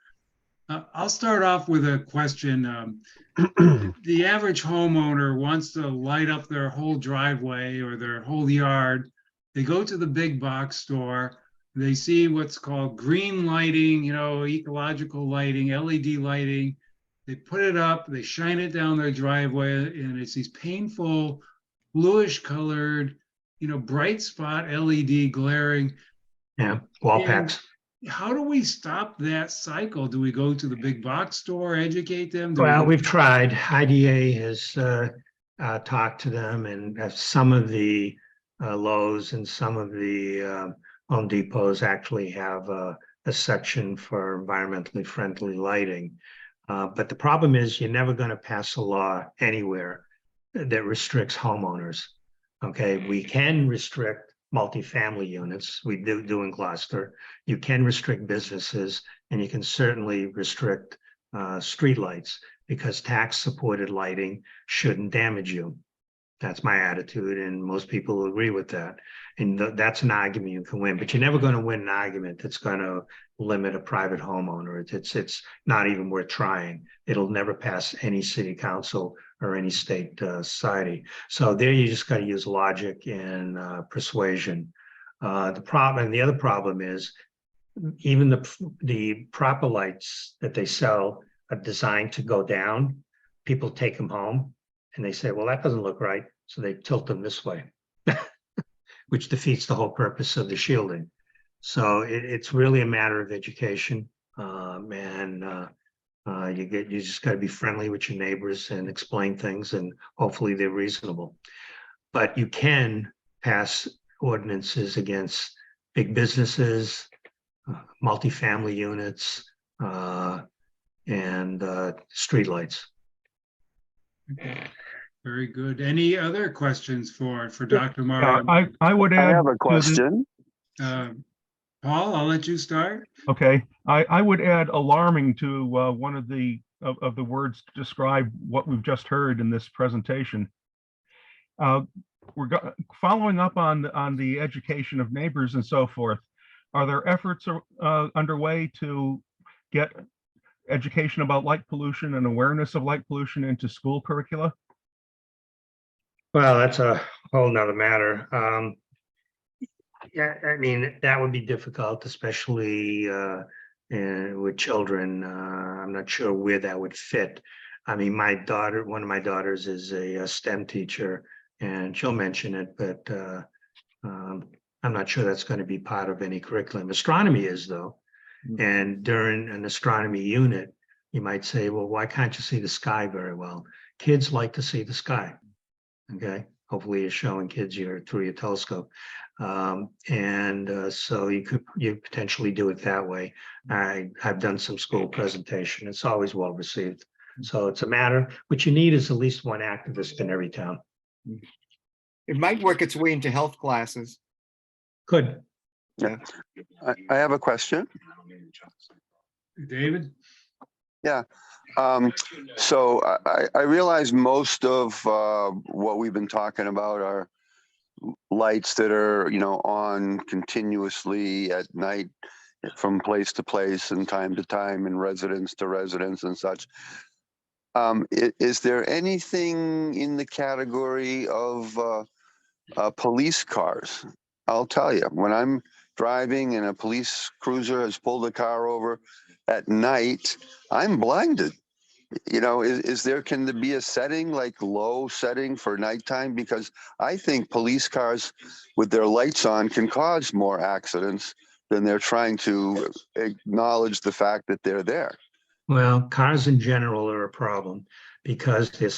I'll start off with a question. The average homeowner wants to light up their whole driveway or their whole yard. They go to the big box store. They see what's called green lighting, ecological lighting, LED lighting. They put it up, they shine it down their driveway, and it's these painful, bluish colored, bright spot LED glaring. Yeah, wall packs. How do we stop that cycle? Do we go to the big box store, educate them? Well, we've tried. IDA has talked to them, and some of the Lowe's and some of the Home Depots actually have a section for environmentally friendly lighting. But the problem is you're never going to pass a law anywhere that restricts homeowners. Okay, we can restrict multifamily units. We do in Gloucester. You can restrict businesses, and you can certainly restrict streetlights, because tax-supported lighting shouldn't damage you. That's my attitude, and most people agree with that. And that's an argument you can win, but you're never going to win an argument that's going to limit a private homeowner. It's not even worth trying. It'll never pass any city council or any state society. So there you just got to use logic and persuasion. The other problem is even the proper lights that they sell are designed to go down. People take them home and they say, well, that doesn't look right. So they tilt them this way, which defeats the whole purpose of the shielding. So it's really a matter of education. You just got to be friendly with your neighbors and explain things, and hopefully they're reasonable. But you can pass ordinances against big businesses, multifamily units, and streetlights. Okay. Very good. Any other questions for Dr. Mario? I would add. I have a question. Paul, I'll let you start. Okay, I would add alarming to one of the words to describe what we've just heard in this presentation. Following up on the education of neighbors and so forth, are there efforts underway to get education about light pollution and awareness of light pollution into school curricula? Well, that's a whole nother matter. Yeah, I mean, that would be difficult, especially with children. I'm not sure where that would fit. I mean, one of my daughters is a STEM teacher, and she'll mention it, but I'm not sure that's going to be part of any curriculum. Astronomy is, though. And during an astronomy unit, you might say, well, why can't you see the sky very well? Kids like to see the sky. Okay. Hopefully you're showing kids through your telescope. So you potentially do it that way. I've done some school presentation. It's always well received. So it's a matter, what you need is at least one activist in every town. It might work its way into health classes. Could. Yeah. I have a question. David? So I realize most of what we've been talking about are lights that are, on continuously at night from place to place and time to time and residence to residence and such. Is there anything in the category of police cars? I'll tell you, when I'm driving and a police cruiser has pulled a car over at night, I'm blinded. Can there be a setting, like low setting for nighttime? Because I think police cars with their lights on can cause more accidents than they're trying to acknowledge the fact that they're there. Well, cars in general are a problem because they're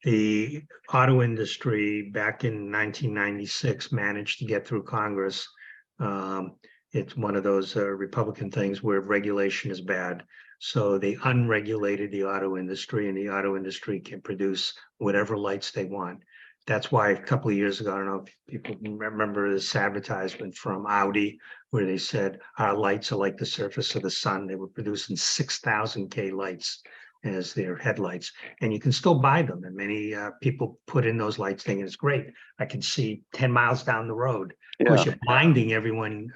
the auto industry back in 1996 managed to get through Congress. It's one of those Republican things where regulation is bad. So they unregulated the auto industry, and the auto industry can produce whatever lights they want. That's why a couple of years ago, I don't know if people remember this advertisement from Audi, where they said, our lights are like the surface of the sun. They were producing 6,000 K lights as their headlights, and you can still buy them. And many people put in those lights thinking it's great. I can see 10 miles down the road. Of course, you're blinding everyone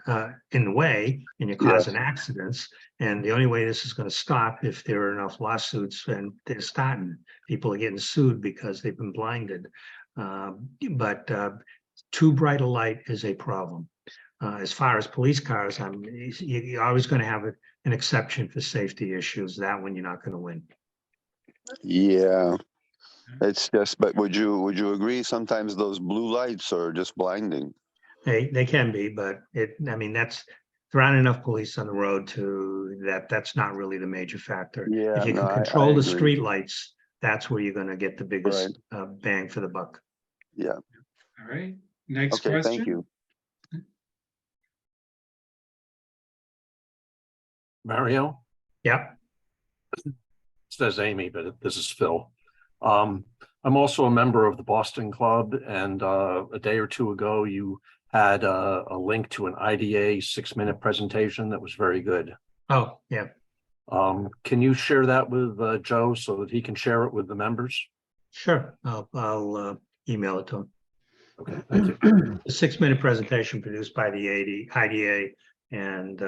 in the way, and you're causing accidents. And the only way this is going to stop if there are enough lawsuits, and they're starting. People are getting sued because they've been blinded. But too bright a light is a problem. As far as police cars, you're always going to have an exception for safety issues. That one you're not going to win. Yeah, it's just. But would you agree? Sometimes those blue lights are just blinding. They can be, but there aren't enough police on the road that's not really the major factor. Yeah, if you can control the street lights, that's where you're going to get the biggest bang for the buck. Yeah. All right. Next Okay, question. thank you. Mario? Yeah. It says Amy, but this is Phil. I'm also a member of the Boston Club, and a day or two ago, you had a link to an IDA 6-minute presentation that was very good. Oh, yeah. Can you share that with Joe so that he can share it with the members? Sure. I'll email it to him. Okay, thank you. A 6-minute presentation produced by the IDA, and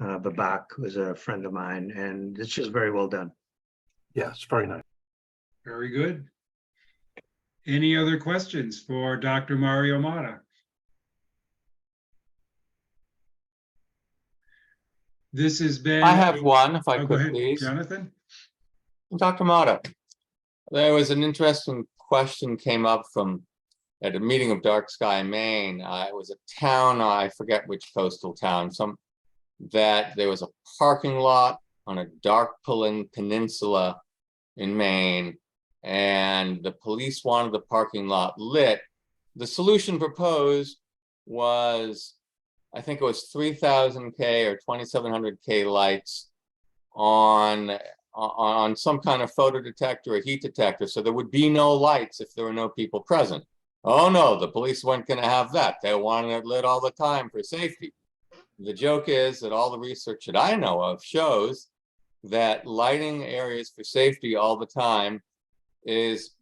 Babak was a friend of mine, and it's just very well done. Yeah, it's very nice. Very good. Any other questions for Dr. Mario Motta? This has been. I have one, if I Go could, ahead, please. Jonathan. Dr. Motta, there was an interesting question came up at a meeting of Dark Sky, Maine. It was a town, I forget which coastal town, that there was a parking lot on a dark peninsula in Maine, and the police wanted the parking lot lit. The solution proposed was, I think it was 3,000 K or 2,700 K lights on some kind of photo detector or heat detector, so there would be no lights if there were no people present. Oh no, the police weren't going to have that. They wanted it lit all the time for safety. The joke is that all the research that I know of shows that lighting areas for safety all the time is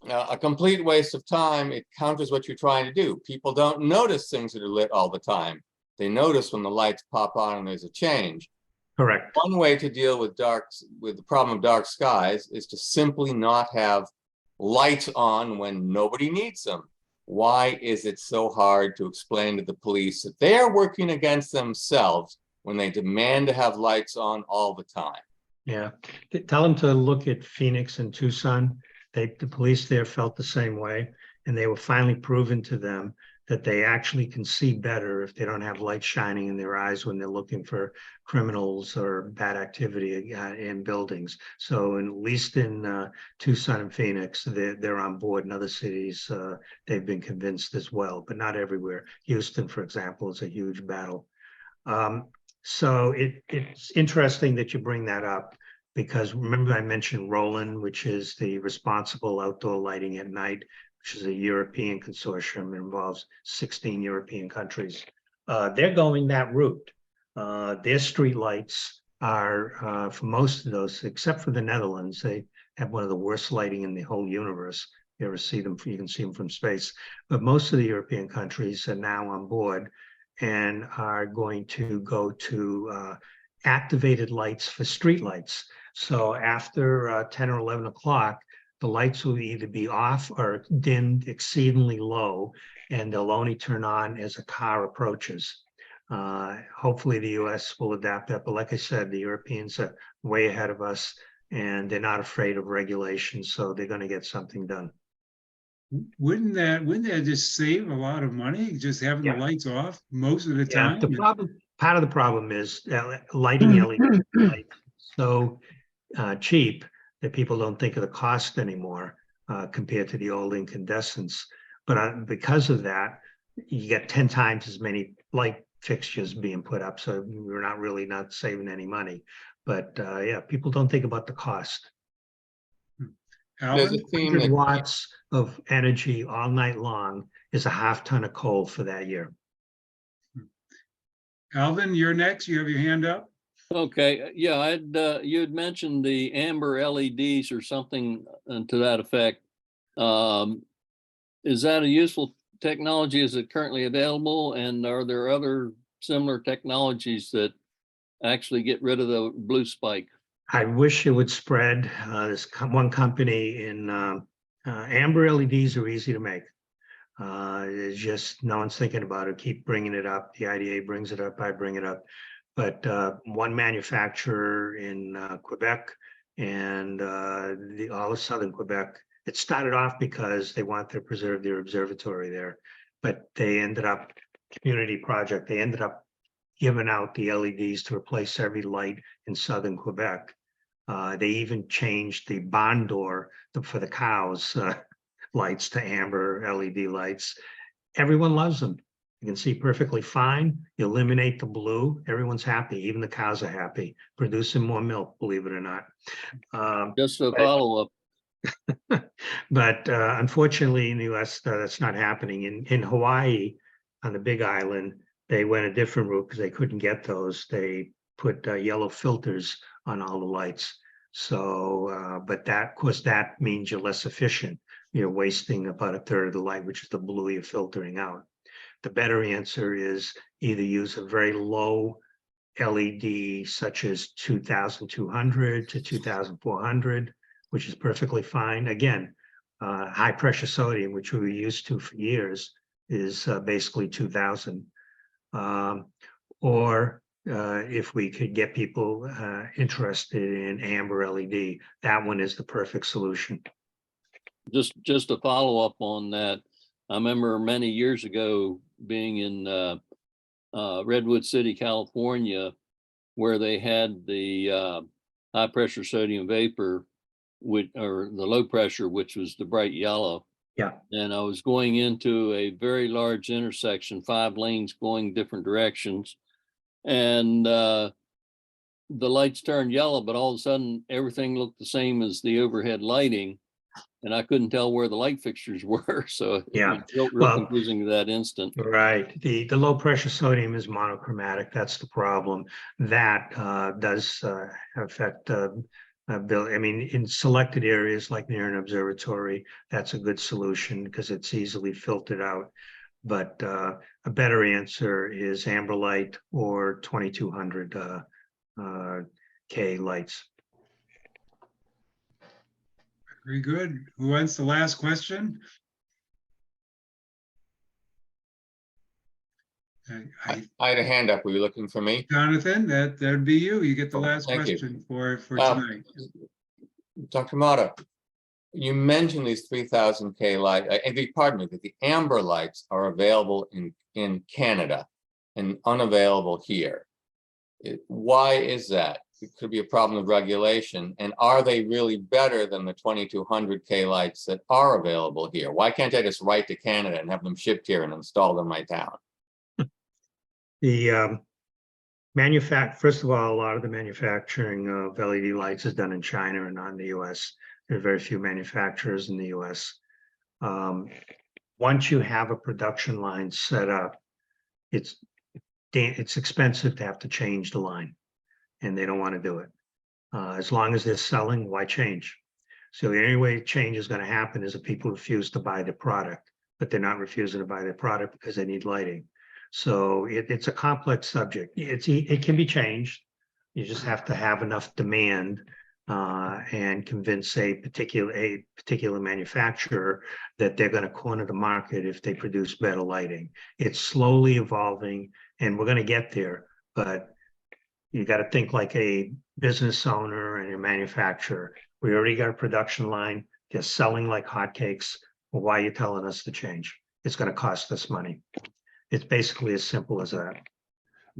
a complete waste of time. It counters what you're trying to do. People don't notice things that are lit all the time. They notice when the lights pop on and there's a change. Correct. One way to deal with the problem of dark skies is to simply not have lights on when nobody needs them. Why is it so hard to explain to the police that they are working against themselves when they demand to have lights on all the time? Yeah, tell them to look at Phoenix and Tucson. The police there felt the same way, and they were finally proven to them that they actually can see better if they don't have light shining in their eyes when they're looking for criminals or bad activity in buildings. So at least in Tucson and Phoenix, they're on board. In other cities, they've been convinced as well, but not everywhere. Houston, for example, is a huge battle. So it's interesting that you bring that up, because remember I mentioned Roland, which is the responsible outdoor lighting at night, which is a European consortium. It involves 16 European countries. They're going that route. Their street lights are, for most of those, except for the Netherlands, they have one of the worst lighting in the whole universe. You ever see them, you can see them from space. But most of the European countries are now on board and are going to go to activated lights for street lights. So after 10 or 11 o'clock, the lights will either be off or dimmed exceedingly low, and they'll only turn on as a car approaches. Hopefully the US will adapt that, but like I said, the Europeans are way ahead of us, and they're not afraid of regulation, so they're going to get something done. Wouldn't that just save a lot of money, just having the lights off most of the Yeah, time? part of the problem is lighting LED lights so cheap that people don't think of the cost anymore compared to the old incandescents. But because of that, you get 10 times as many light fixtures being put up. So we're not saving any money. But yeah, people don't think about the cost. There's a Alvin, theme 100 that watts of energy all night long is a half ton of coal for that year. Alvin, you're next. You have your hand up. Okay, yeah, you had mentioned the amber LEDs or something to that effect. Is that a useful technology? Is it currently available? And are there other similar technologies that actually get rid of the blue spike? I wish it would spread. There's one company in amber LEDs are easy to make. It's just no one's thinking about it. Keep bringing it up. The IDA brings it up. I bring it up. But one manufacturer in Quebec and all of southern Quebec, it started off because they want to preserve their observatory there, but they ended up, community project, they ended up giving out the LEDs to replace every light in southern Quebec. They even changed the barn door for the cows lights to amber LED lights. Everyone loves them. You can see perfectly fine. You eliminate the blue. Everyone's happy. Even the cows are happy, producing more milk, believe it or not. Just a follow-up. But unfortunately in the US, that's not happening. In Hawaii, on the Big Island, they went a different route because they couldn't get those. They put yellow filters on all the lights. So, but that, of course, that means you're less efficient. You're wasting about a third of the light, which is the blue you're filtering out. The better answer is either use a very low LED, such as 2,200 to 2,400, which is perfectly fine. Again, high pressure sodium, which we were used to for years, is basically 2,000. Or if we could get people interested in amber LED, that one is the perfect solution. Just to follow up on that, I remember many years ago being in Redwood City, California, where they had the high pressure sodium vapor, or the low pressure, which was the bright yellow. Yeah. And I was going into a very large intersection, 5 lanes going different directions. And the lights turned yellow, but all of a sudden everything looked the same as the overhead lighting. And I couldn't tell where the light fixtures were. So yeah, it was real confusing to that instant. Right. The low pressure sodium is monochromatic. That's the problem. That does affect built. I mean, in selected areas like near an observatory, that's a good solution because it's easily filtered out. But a better answer is amber light or 2200 K lights. Very good. Who wants the last question? I had a hand up. Were you looking for me? Jonathan, that'd be you. You get the last Thank you. question for Um, tonight. Dr. Motta, you mentioned these 3000 K light, pardon me, that the amber lights are available in Canada and unavailable here. Why is that? It could be a problem of regulation. And are they really better than the 2200 K lights that are available here? Why can't I just write to Canada and have them shipped here and installed in my town? The first of all, a lot of the manufacturing of LED lights is done in China and not in the US. There are very few manufacturers in the US. Once you have a production line set up, it's expensive to have to change the line, and they don't want to do it. As long as they're selling, why change? So the only way change is going to happen is if people refuse to buy the product, but they're not refusing to buy the product because they need lighting. So it's a complex subject. It can be changed. You just have to have enough demand and convince a particular manufacturer that they're going to corner the market if they produce better lighting. It's slowly evolving, and we're going to get there. But you got to think like a business owner and a manufacturer. We already got a production line. They're selling like hotcakes. Well, why are you telling us to change? It's going to cost us money. It's basically as simple as that.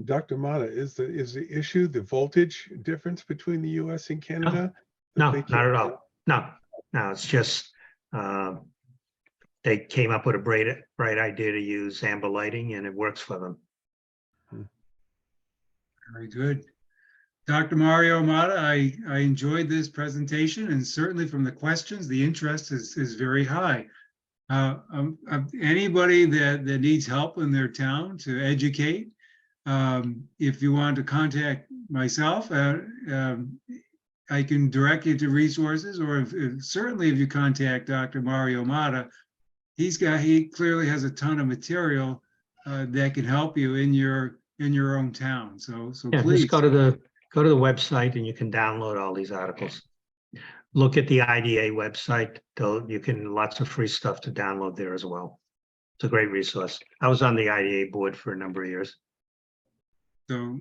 Dr. Motta, is the issue the voltage difference between the US and Canada? No, not at all. No, it's just they came up with a bright idea to use amber lighting, and it works for them. Very good. Dr. Mario Motta, I enjoyed this presentation, and certainly from the questions, the interest is very high. Anybody that needs help in their town to educate, if you want to contact myself, I can direct you to resources, or certainly if you contact Dr. Mario Motta, he clearly has a ton of material that can help you in your own town. So yeah, please just go to the website and you can download all these articles. Look at the IDA website. You can lots of free stuff to download there as well. It's a great resource. I was on the IDA board for a number of years. So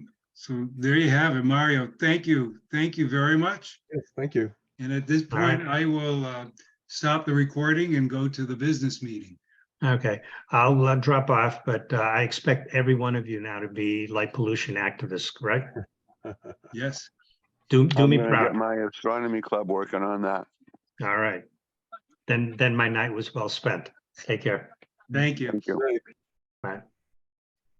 there you have it, Mario. Thank you very much. Yes, thank you. And at this point, I will stop the recording and go to the business meeting. Okay, I'll drop off, but I expect every one of you now to be light pollution activists, correct? Yes. Do me I'm gonna proud. get my astronomy club working on that. All right. Then my night was well spent. Take care. Thank you. Thank you. Right. Bye.